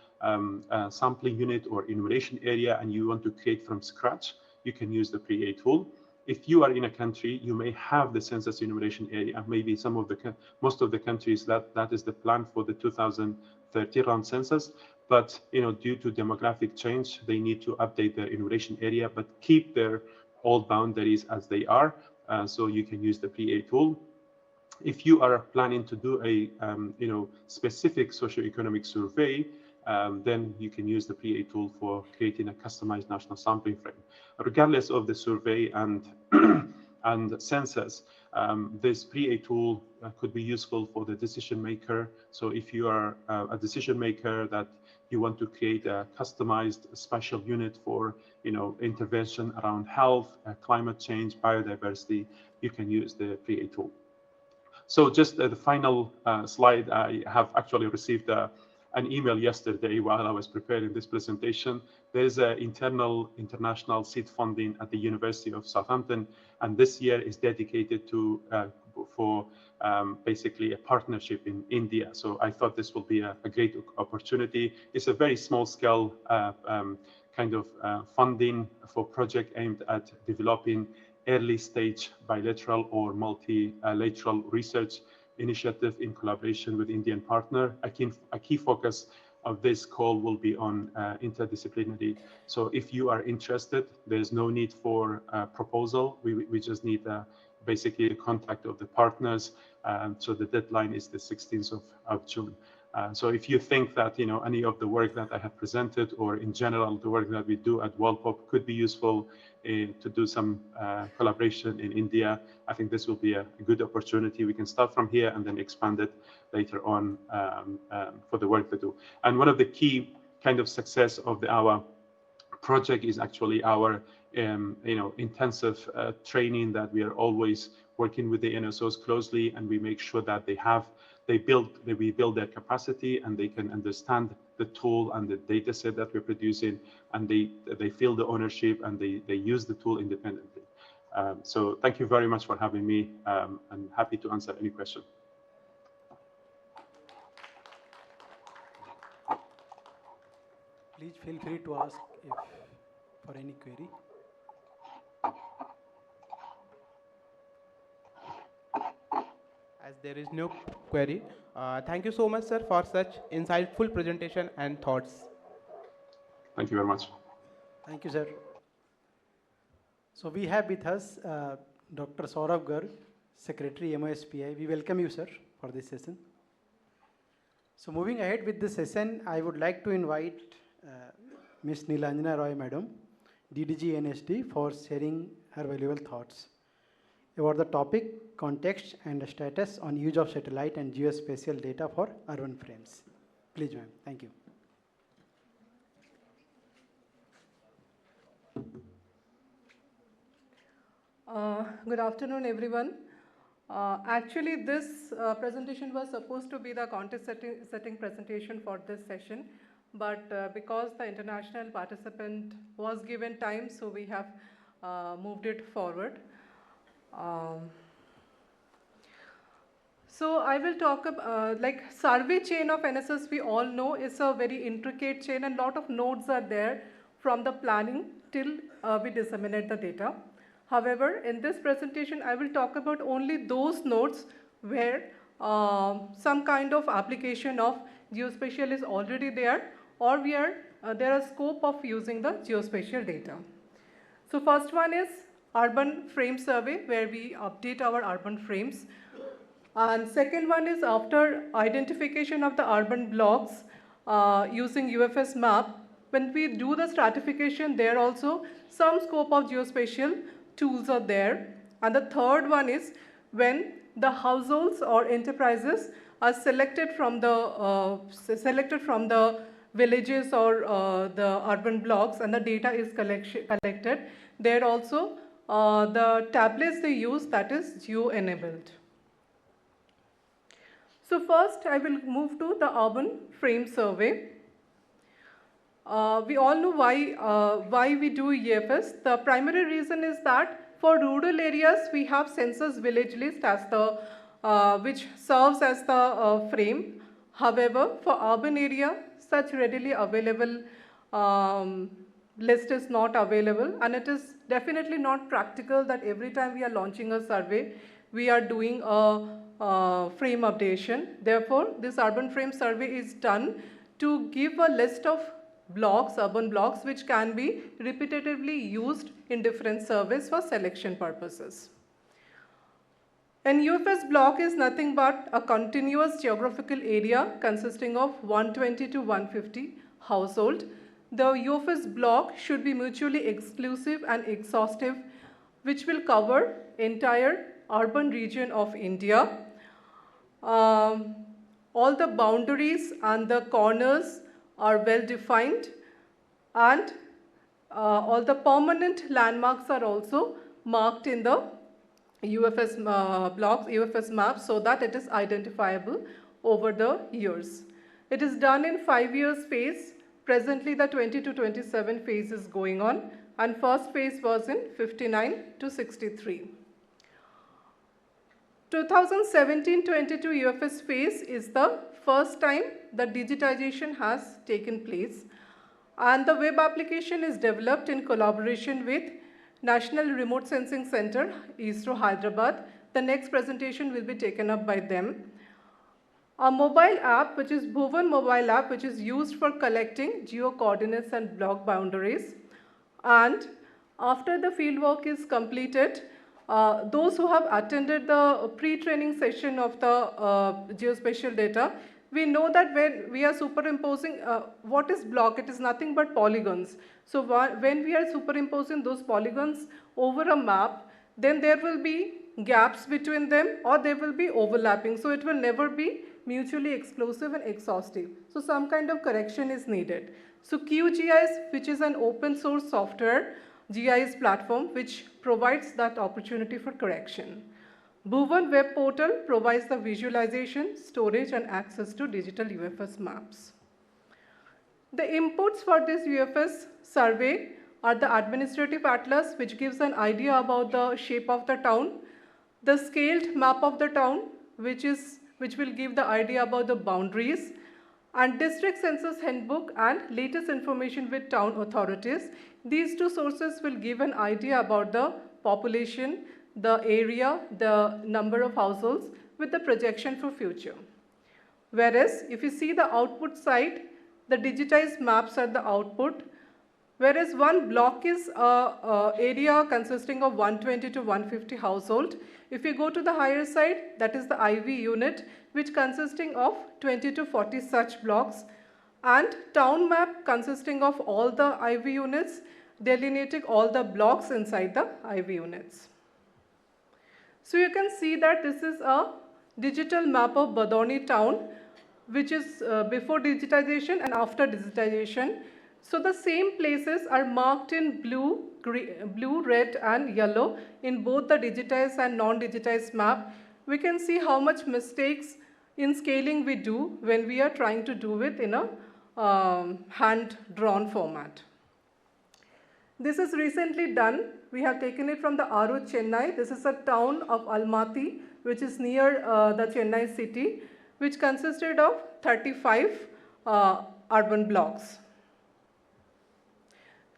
sampling unit or enumeration area and you want to create from scratch, you can use the PREA tool. If you are in a country, you may have the census enumeration area. Maybe most of the countries that is the plan for the 2030 round census. But due to demographic change, they need to update their enumeration area, but keep their old boundaries as they are. So you can use the PREA tool. If you are planning to do a specific socioeconomic survey, then you can use the PREA tool for creating a customized national sampling frame. Regardless of the survey and and census, this PREA tool could be useful for the decision maker. So if you are a decision maker that you want to create a customized special unit for intervention around health, climate change, biodiversity, you can use the PREA tool. So just the final slide, I have actually received an email yesterday while I was preparing this presentation. There's an international seed funding at the University of Southampton, and this year is dedicated to for basically a partnership in India. So I thought this will be a great opportunity. It's a very small scale kind of funding for project aimed at developing early stage bilateral or multilateral research initiative in collaboration with Indian partner. A key focus of this call will be on interdisciplinary. So if you are interested, there's no need for a proposal. We just need basically the contact of the partners. So the deadline is the 16th of June. So if you think that any of the work that I have presented, or in general the work that we do at WorldPop could be useful to do some collaboration in India, I think this will be a good opportunity. We can start from here and then expand it later on for the work to do. And one of the key kind of success of our project is actually our intensive training, that we are always working with the NSOs closely, and we make sure that we build their capacity, and they can understand the tool and the data set that we're producing, and they feel the ownership, and they use the tool independently. So thank you very much for having me. I'm happy to answer any question. Please feel free to ask for any query. As there is no query, thank you so much, sir, for such insightful presentation and thoughts. Thank you very much. Thank you, sir. So we have with us Dr. Saurabh Garg, Secretary MoSPI. We welcome you, sir, for this session. So moving ahead with the session, I would like to invite Ms. Nilanjana Roy, Madam, DDG NSD, for sharing her valuable thoughts about the topic, context and status on use of satellite and geospatial data for urban frames. Please, ma'am. Thank you. Good afternoon, everyone. Actually, this presentation was supposed to be the context setting presentation for this session, but because the international participant was given time, so we have moved it forward. So I will talk about, like, survey chain of NSS, we all know is a very intricate chain, and lot of nodes are there from the planning till we disseminate the data. However, in this presentation, I will talk about only those nodes where some kind of application of geospatial is already there, or there is scope of using the geospatial data. So first one is urban frame survey, where we update our urban frames. And second one is after identification of the urban blocks using UFS map, when we do the stratification, there also some scope of geospatial tools are there. And the third one is when the households or enterprises are selected from the villages or the urban blocks, and the data is collected. There also the tablets they use, that is geo-enabled. So first I will move to the urban frame survey. We all know why we do EFS. The primary reason is that for rural areas we have census village list as the which serves as the frame. However, for urban area, such readily available list is not available, and it is definitely not practical that every time we are launching a survey, we are doing a frame updation. Therefore, this urban frame survey is done to give a list of blocks, urban blocks, which can be repetitively used in different surveys for selection purposes. An UFS block is nothing but a continuous geographical area consisting of 120 to 150 household. The UFS block should be mutually exclusive and exhaustive, which will cover entire urban region of India. All the boundaries and the corners are well defined, and all the permanent landmarks are also marked in the UFS blocks, UFS maps, so that it is identifiable over the years. It is done in 5 years phase. Presently the 20 to 27 phase is going on, and first phase was in 59 to 63. 2017-22 UFS phase is the first time the digitization has taken place, and the web application is developed in collaboration with National Remote Sensing Center, ISRO Hyderabad. The next presentation will be taken up by them. A mobile app, which is Bhuvan mobile app, which is used for collecting geo coordinates and block boundaries. And after the fieldwork is completed, those who have attended the pre-training session of the geospatial data, We know that when we are superimposing, what is block? It is nothing but polygons. So when we are superimposing those polygons over a map, then there will be gaps between them or they will be overlapping. So it will never be mutually exclusive and exhaustive. So some kind of correction is needed. So QGIS, which is an open source software GIS platform, which provides that opportunity for correction. P-1 web portal provides the visualization, storage and access to digital UFS maps. The inputs for this UFS survey are the administrative atlas, which gives an idea about the shape of the town, the scaled map of the town, which will give the idea about the boundaries, and district census handbook and latest information with town authorities. These two sources will give an idea about the population, the area, the number of households with the projection for future. Whereas if you see the output side, the digitized maps are the output, whereas one block is a area consisting of 120 to 150 household. If you go to the higher side, that is the IV unit, which consisting of 20 to 40 such blocks, and town map consisting of all the IV units, delineating all the blocks inside the IV units. So you can see that this is a digital map of Badoni town, which is before digitization and after digitization. So the same places are marked in blue, red and yellow in both the digitized and non-digitized map. We can see how much mistakes in scaling we do when we are trying to do it in a hand-drawn format. This is recently done. We have taken it from the RO Chennai. This is a town of Almaty, which is near the Chennai city, which consisted of 35 urban blocks.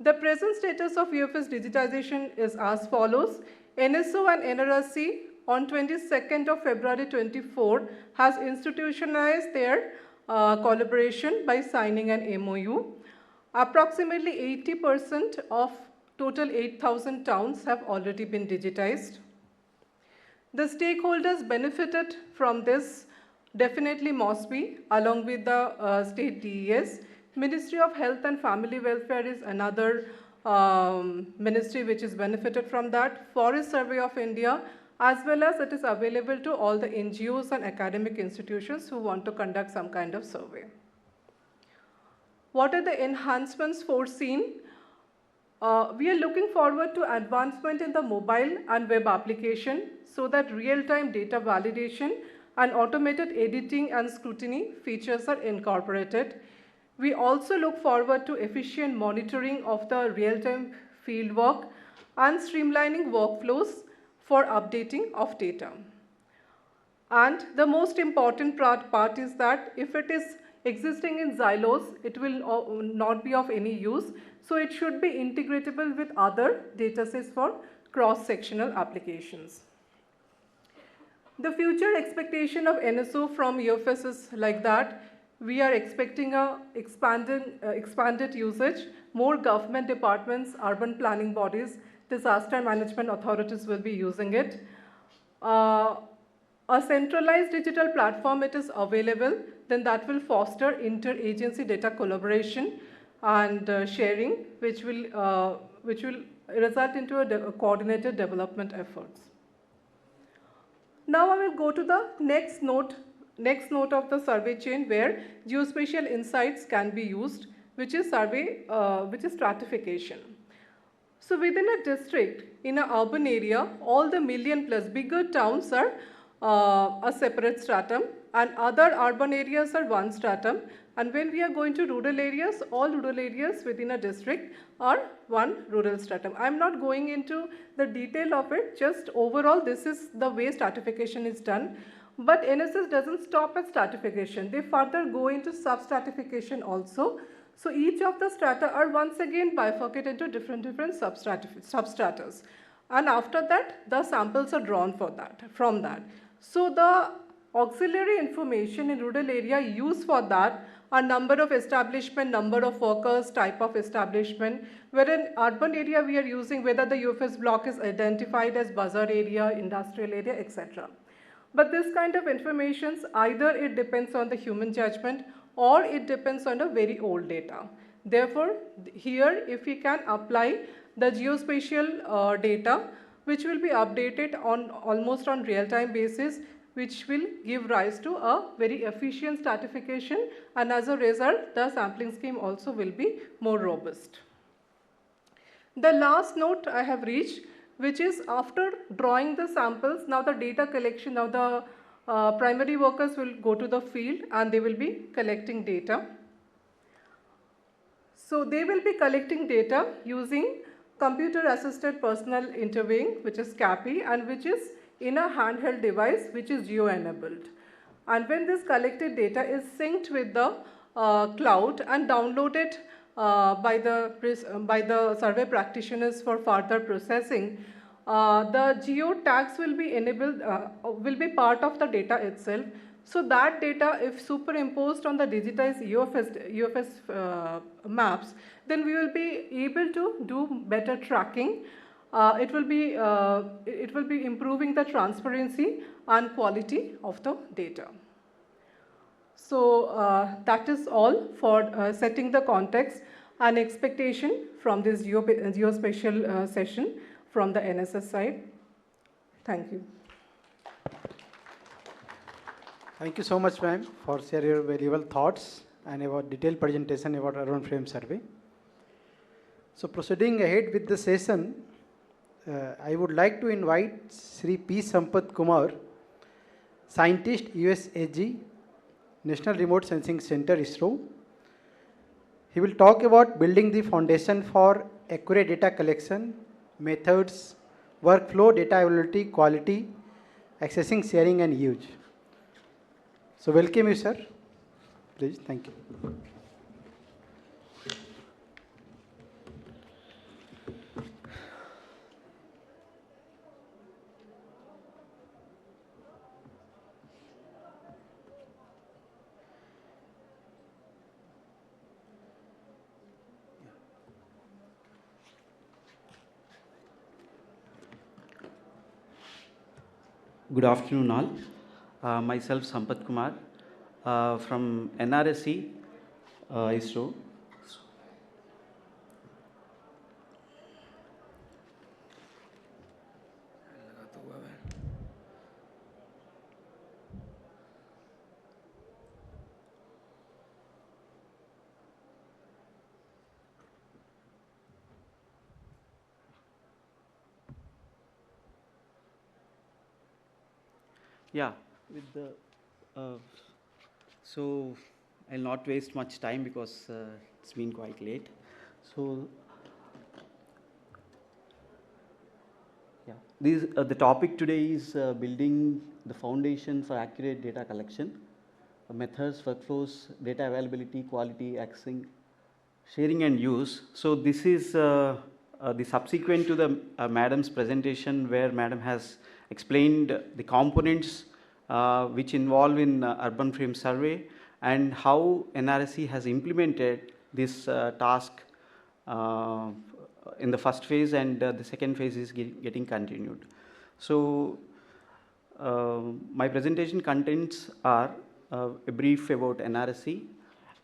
The present status of UFS digitization is as follows. NSO and NRC on 22nd of February 24 has institutionalized their collaboration by signing an MOU. Approximately 80% of total 8,000 towns have already been digitized. The stakeholders benefited from this, definitely MoSPI along with the state DES. Ministry of Health and Family Welfare is another ministry which is benefited from that. Forest Survey of India, as well as it is available to all the NGOs and academic institutions who want to conduct some kind of survey. What are the enhancements foreseen? We are looking forward to advancement in the mobile and web application so that real-time data validation and automated editing and scrutiny features are incorporated. We also look forward to efficient monitoring of the real-time fieldwork and streamlining workflows for updating of data. And the most important part is that if it is existing in silos, it will not be of any use. So it should be integratable with other datasets for cross-sectional applications. The future expectation of NSO from UFS is like that. We are expecting a expanded usage. More government departments, urban planning bodies, disaster management authorities will be using it. A centralized digital platform, it is available, then that will foster interagency data collaboration and sharing, which will result into a coordinated development efforts. Now I will go to the next note of the survey chain where geospatial insights can be used, which is stratification. So within a district, in an urban area, all the million plus bigger towns are a separate stratum and other urban areas are one stratum. And when we are going to rural areas, all rural areas within a district are one rural stratum. I'm not going into the detail of it, just overall this is the way stratification is done. But NSS doesn't stop at stratification. They further go into substratification also. So each of the strata are once again bifurcated into different substratas. And after that, the samples are drawn from that. So the auxiliary information in rural area used for that are number of establishment, number of workers, type of establishment, where in urban area we are using whether the UFS block is identified as bazaar area, industrial area, etc. But this kind of information, either it depends on the human judgment or it depends on the very old data. Therefore, here if we can apply the geospatial data, which will be updated on almost on real-time basis, which will give rise to a very efficient stratification, and as a result the sampling scheme also will be more robust. The last note I have reached, which is after drawing the samples, now the data collection, now the primary workers will go to the field and they will be collecting data. So they will be collecting data using computer assisted personal interviewing, which is CAPI, and which is in a handheld device which is geo enabled. And when this collected data is synced with the cloud and downloaded by the survey practitioners for further processing, the geo tags will be enabled, will be part of the data itself. So that data, if superimposed on the digitized UFS maps, then we will be able to do better tracking. It will be improving the transparency and quality of the data. So that is all for setting the context and expectation from this geospatial session from the NSS side. Thank you. Thank you so much, ma'am, for sharing your valuable thoughts and about detailed presentation about urban frame survey. So proceeding ahead with the session, I would like to invite Sri P. Sampath Kumar, scientist, USAG, National Remote Sensing Center, ISRO. He will talk about building the foundation for accurate data collection, methods, workflow, data availability, quality, accessing, sharing, and use. So welcome you, sir. Please, thank you. Good afternoon all. Myself Sampath Kumar from NRSC, ISRO. Yeah, with the so I'll not waste much time because it's been quite late. So yeah, the topic today is building the foundation for accurate data collection, methods, workflows, data availability, quality, accessing, sharing, and use. So this is the subsequent to the madam's presentation, where madam has explained the components which involve in urban frame survey and how NRSC has implemented this task in the first phase, and the second phase is getting continued. So my presentation contents are a brief about NRSC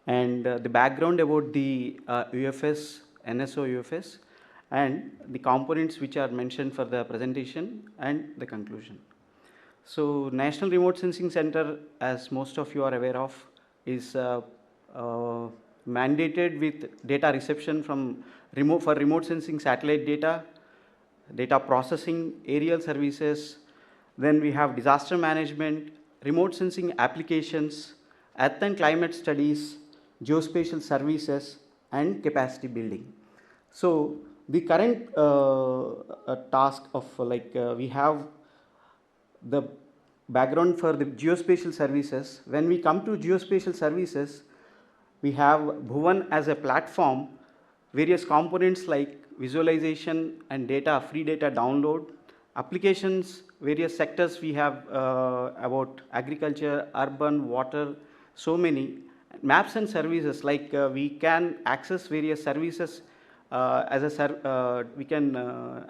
and the background about the UFS, NSO UFS, and the components which are mentioned for the presentation and the conclusion. So National Remote Sensing Center, as most of you are aware of, is mandated with data reception from for remote sensing satellite data, data processing, aerial services. Then we have disaster management, remote sensing applications, earth and climate studies, geospatial services, and capacity building. So the current task of we have the background for the geospatial services. When we come to geospatial services, we have P-1 as a platform, various components like visualization and data, free data download, applications, various sectors we have about agriculture, urban, water, so many. Maps and services, like we can access various services we can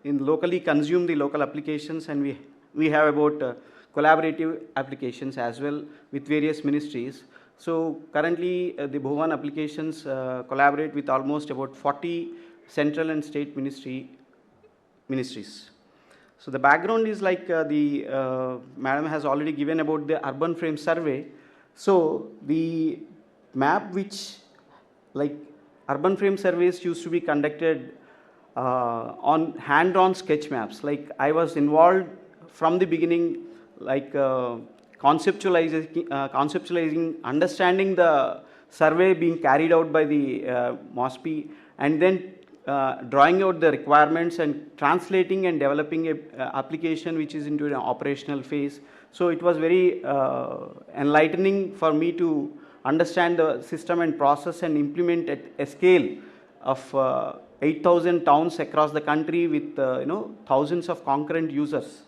locally consume the local applications, and we have about collaborative applications as well with various ministries. So currently the P-1 applications collaborate with almost about 40 central and state ministries. So the background is like madam has already given about the urban frame survey. So the map which like urban frame surveys used to be conducted on hand-drawn sketch maps. Like I was involved from the beginning, like conceptualizing, understanding the survey being carried out by the MoSPI, and then drawing out the requirements and translating and developing a application which is into an operational phase. So it was very enlightening for me to understand the system and process and implement at a scale of 8,000 towns across the country with thousands of concurrent users.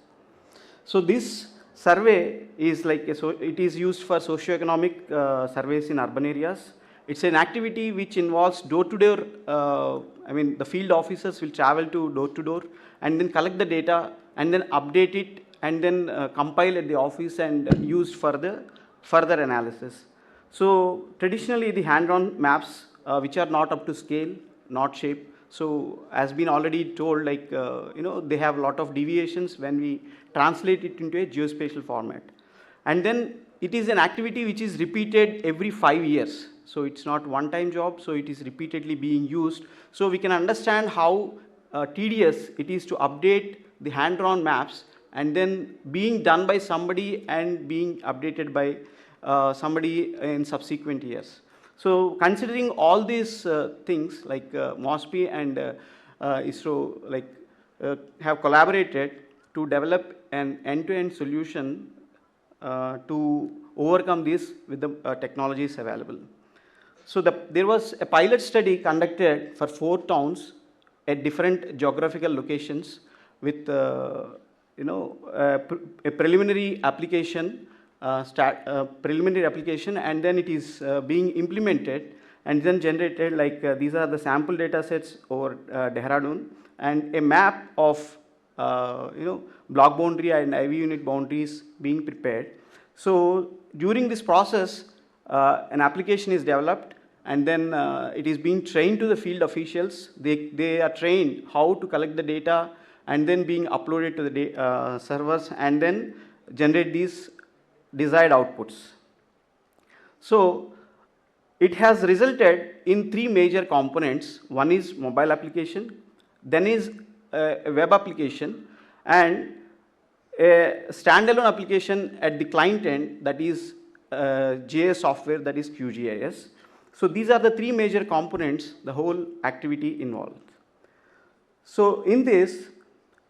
So this survey is like it is used for socio-economic surveys in urban areas. It's an activity which involves door-to-door. The field officers will travel to door-to-door and then collect the data and then update it and then compile at the office and used for the further analysis. So traditionally the hand-drawn maps which are not up to scale, not shape. So as been already told, like they have a lot of deviations when we translate it into a geospatial format. And then it is an activity which is repeated every 5 years. So it's not one-time job, so it is repeatedly being used. So we can understand how tedious it is to update the hand-drawn maps and then being done by somebody and being updated by somebody in subsequent years. So considering all these things, like MoSPI and ISRO have collaborated to develop an end-to-end solution to overcome this with the technologies available. So there was a pilot study conducted for 4 towns at different geographical locations with a preliminary application, and then it is being implemented and then generated, like these are the sample data sets over Dehradun, and a map of block boundary and IV unit boundaries being prepared. So during this process, an application is developed and then it is being trained to the field officials. They are trained how to collect the data and then being uploaded to the servers and then generate these desired outputs. So it has resulted in 3 major components. One is mobile application, then is a web application, and a standalone application at the client end, that is GIS software, that is QGIS. So these are the 3 major components the whole activity involved. So in this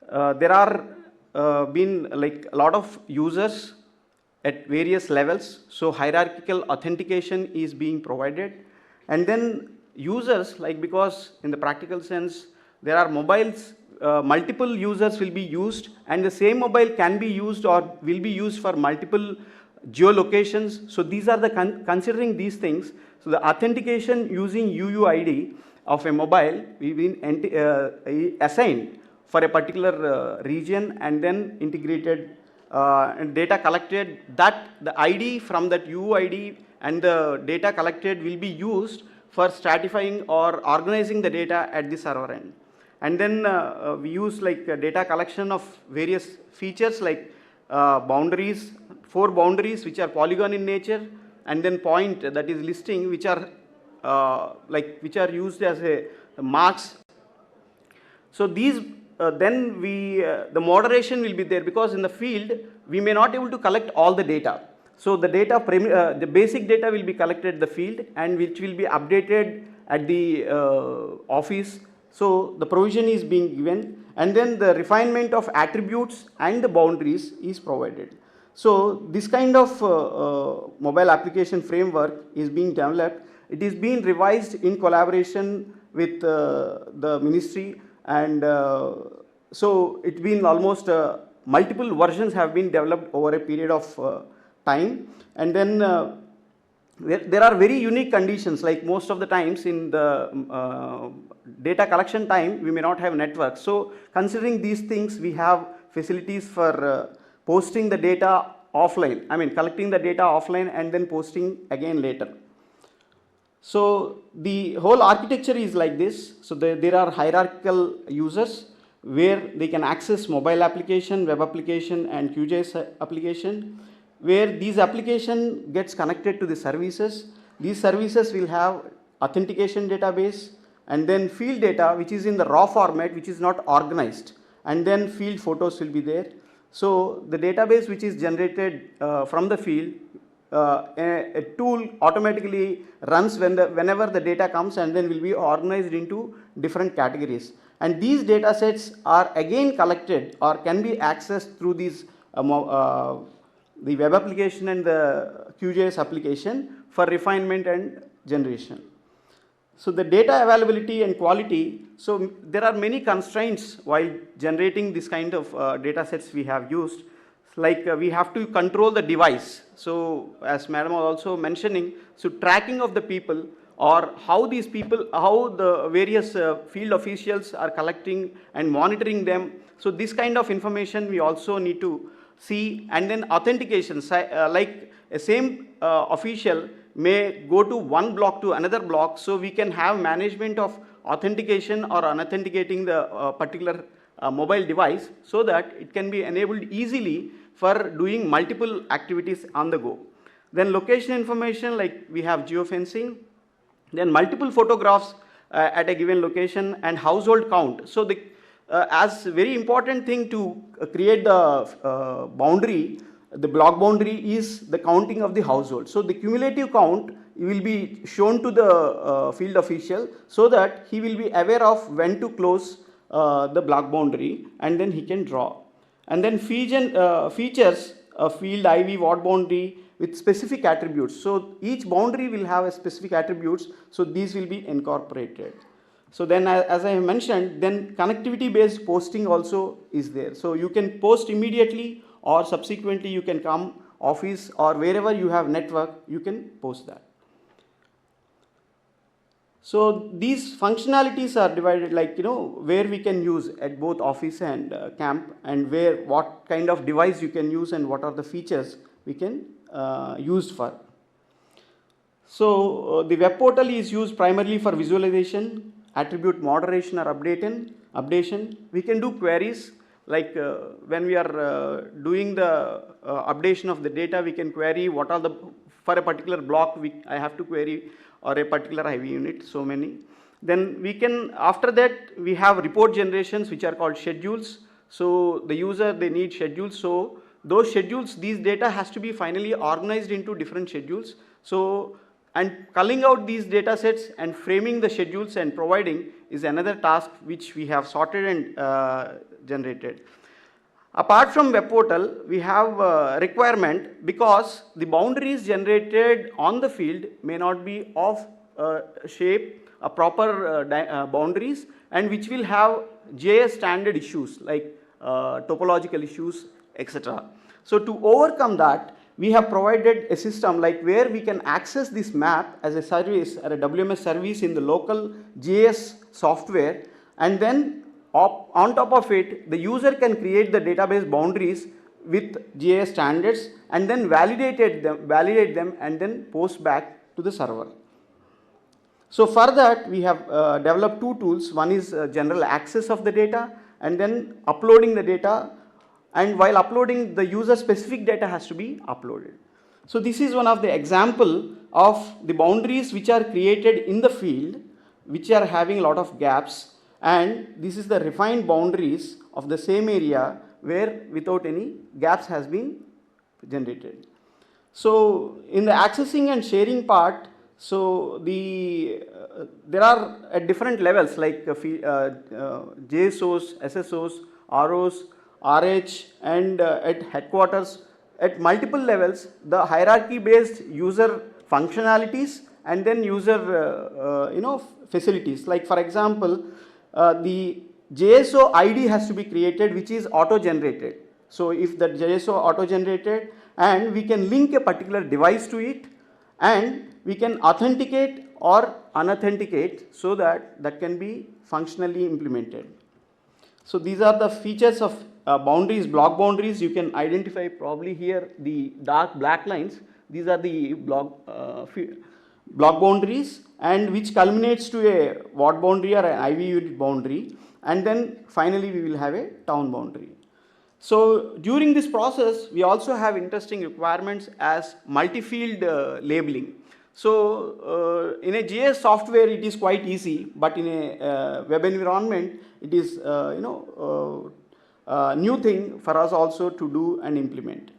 there are been like a lot of users at various levels. So hierarchical authentication is being provided, and then users, like, because in the practical sense there are mobiles, multiple users will be used, and the same mobile can be used or will be used for multiple geolocations. So these are the considering these things. So the authentication using UUID of a mobile will be assigned for a particular region and then integrated and data collected, that the ID from that UUID and the data collected will be used for stratifying or organizing the data at the server end. And then we use like data collection of various features like boundaries, 4 boundaries which are polygon in nature, and then point, that is listing, which are which are used as a marks. So these then the moderation will be there, because in the field we may not able to collect all the data. So the data the basic data will be collected in the field and which will be updated at the office. So the provision is being given, and then the refinement of attributes and the boundaries is provided. So this kind of mobile application framework is being developed. It is being revised in collaboration with the ministry, and so it's been almost multiple versions have been developed over a period of time. And then there are very unique conditions, like most of the times in the data collection time we may not have network. So considering these things, we have facilities for posting the data offline, I mean collecting the data offline and then posting again later. So the whole architecture is like this. So there are hierarchical users where they can access mobile application, web application and QGIS application, where these application gets connected to the services. These services will have authentication database and then field data which is in the raw format, which is not organized, and then field photos will be there. So the database which is generated from the field, a tool automatically runs whenever the data comes and then will be organized into different categories. And these data sets are again collected or can be accessed through these the web application and the QGIS application for refinement and generation. So the data availability and quality, so there are many constraints while generating this kind of data sets we have used. Like we have to control the device. So as madam was also mentioning, so tracking of the people or how these people, how the various field officials are collecting and monitoring them. So this kind of information we also need to see, and then authentication, like a same official may go to one block to another block, so we can have management of authentication or unauthenticating the particular mobile device so that it can be enabled easily for doing multiple activities on the go. Then location information, like we have geofencing, then multiple photographs at a given location and household count. So the as very important thing to create the boundary, the block boundary is the counting of the household. So the cumulative count will be shown to the field official so that he will be aware of when to close the block boundary and then he can draw. And then features a field IV ward boundary with specific attributes. So each boundary will have a specific attributes, so these will be incorporated. So then as I mentioned, then connectivity based posting also is there. So you can post immediately or subsequently you can come office or wherever you have network, you can post that. So these functionalities are divided, like where we can use at both office and camp, and where what kind of device you can use and what are the features we can use for. So the web portal is used primarily for visualization, attribute moderation or updation. We can do queries, like when we are doing the updation of the data, we can query what are the, for a particular block I have to query, or a particular IV unit, so many. Then we can, after that we have report generations which are called schedules. So the user, they need schedules, so those schedules, these data has to be finally organized into different schedules. So, and culling out these data sets and framing the schedules and providing is another task which we have sorted and generated. Apart from web portal, we have requirement, because the boundaries generated on the field may not be of shape, proper boundaries, and which will have GIS standard issues like topological issues, etc. So to overcome that, we have provided a system like where we can access this map as a service or a WMS service in the local GIS software, and then on top of it, the user can create the database boundaries with GIS standards and then validate them and then post back to the server. So for that, we have developed two tools. One is general access of the data and then uploading the data, and while uploading, the user specific data has to be uploaded. So this is one of the example of the boundaries which are created in the field, which are having a lot of gaps. And this is the refined boundaries of the same area where without any gaps has been generated. So in the accessing and sharing part, so there are at different levels like JSOs, SSOs, ROs, RH, and at headquarters, at multiple levels, the hierarchy based user functionalities and then user facilities. Like for example, the JSO ID has to be created, which is auto-generated. So if the JSO auto-generated, and we can link a particular device to it, and we can authenticate or unauthenticate so that that can be functionally implemented. So these are the features of boundaries, block boundaries. You can identify probably here the dark black lines. These are the block boundaries, and which culminates to a ward boundary or an IV unit boundary, and then finally we will have a town boundary. So during this process, we also have interesting requirements as multi-field labeling. So in a GIS software, it is quite easy, but in a web environment, it is new thing for us also to do and implement.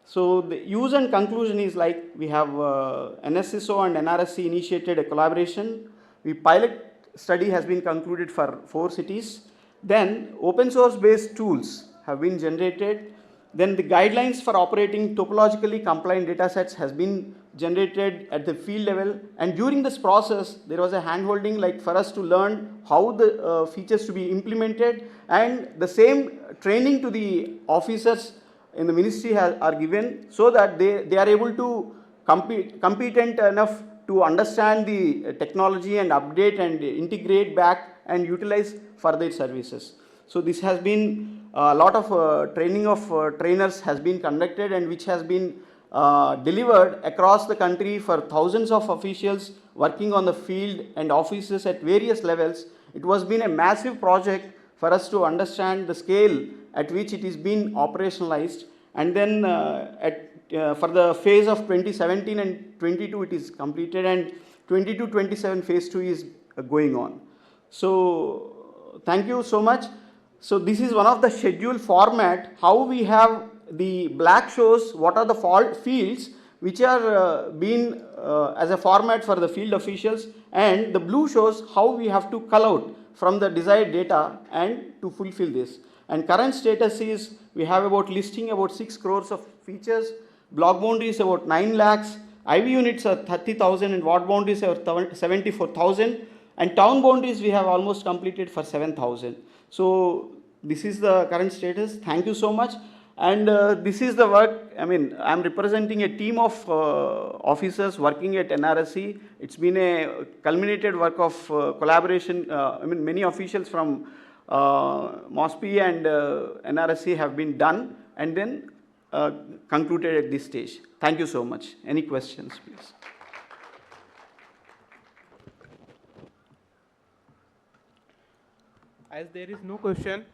So the use and conclusion is like we have NSSO and NRSC initiated a collaboration. The pilot study has been concluded for 4 cities. Then open source based tools have been generated. Then the guidelines for operating topologically compliant datasets has been generated at the field level. And during this process, there was a handholding like for us to learn how the features to be implemented, and the same training to the officers in the ministry are given so that they are able to competent enough to understand the technology and update and integrate back and utilize for their services. So this has been a lot of training of trainers has been conducted, and which has been delivered across the country for thousands of officials working on the field and offices at various levels. It was been a massive project for us to understand the scale at which it is being operationalized, and then for the phase of 2017 and 22 it is completed, and 22-27 phase 2 is going on. So thank you so much. So this is one of the schedule format, how we have the black shows what are the fault fields which are being as a format for the field officials, and the blue shows how we have to cull out from the desired data and to fulfill this. And current status is we have about listing about 6 crores of features, block boundaries about 9 lakhs, IV units are 30,000, and ward boundaries are 74,000, and town boundaries we have almost completed for 7,000. So this is the current status. Thank you so much. And this is the work. I mean, I'm representing a team of officers working at NRSC. It's been a culminated work of collaboration. I mean, many officials from MoSPI and NRSC have been done and then concluded at this stage. Thank you so much. Any questions, please? As there is no question,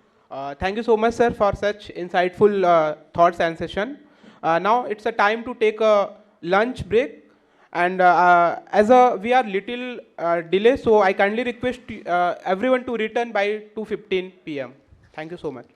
thank you so much, sir, for such insightful thoughts and session. Now it's a time to take a lunch break, and we are little delay, so I kindly request everyone to return by 2:15 p.m. Thank you so much.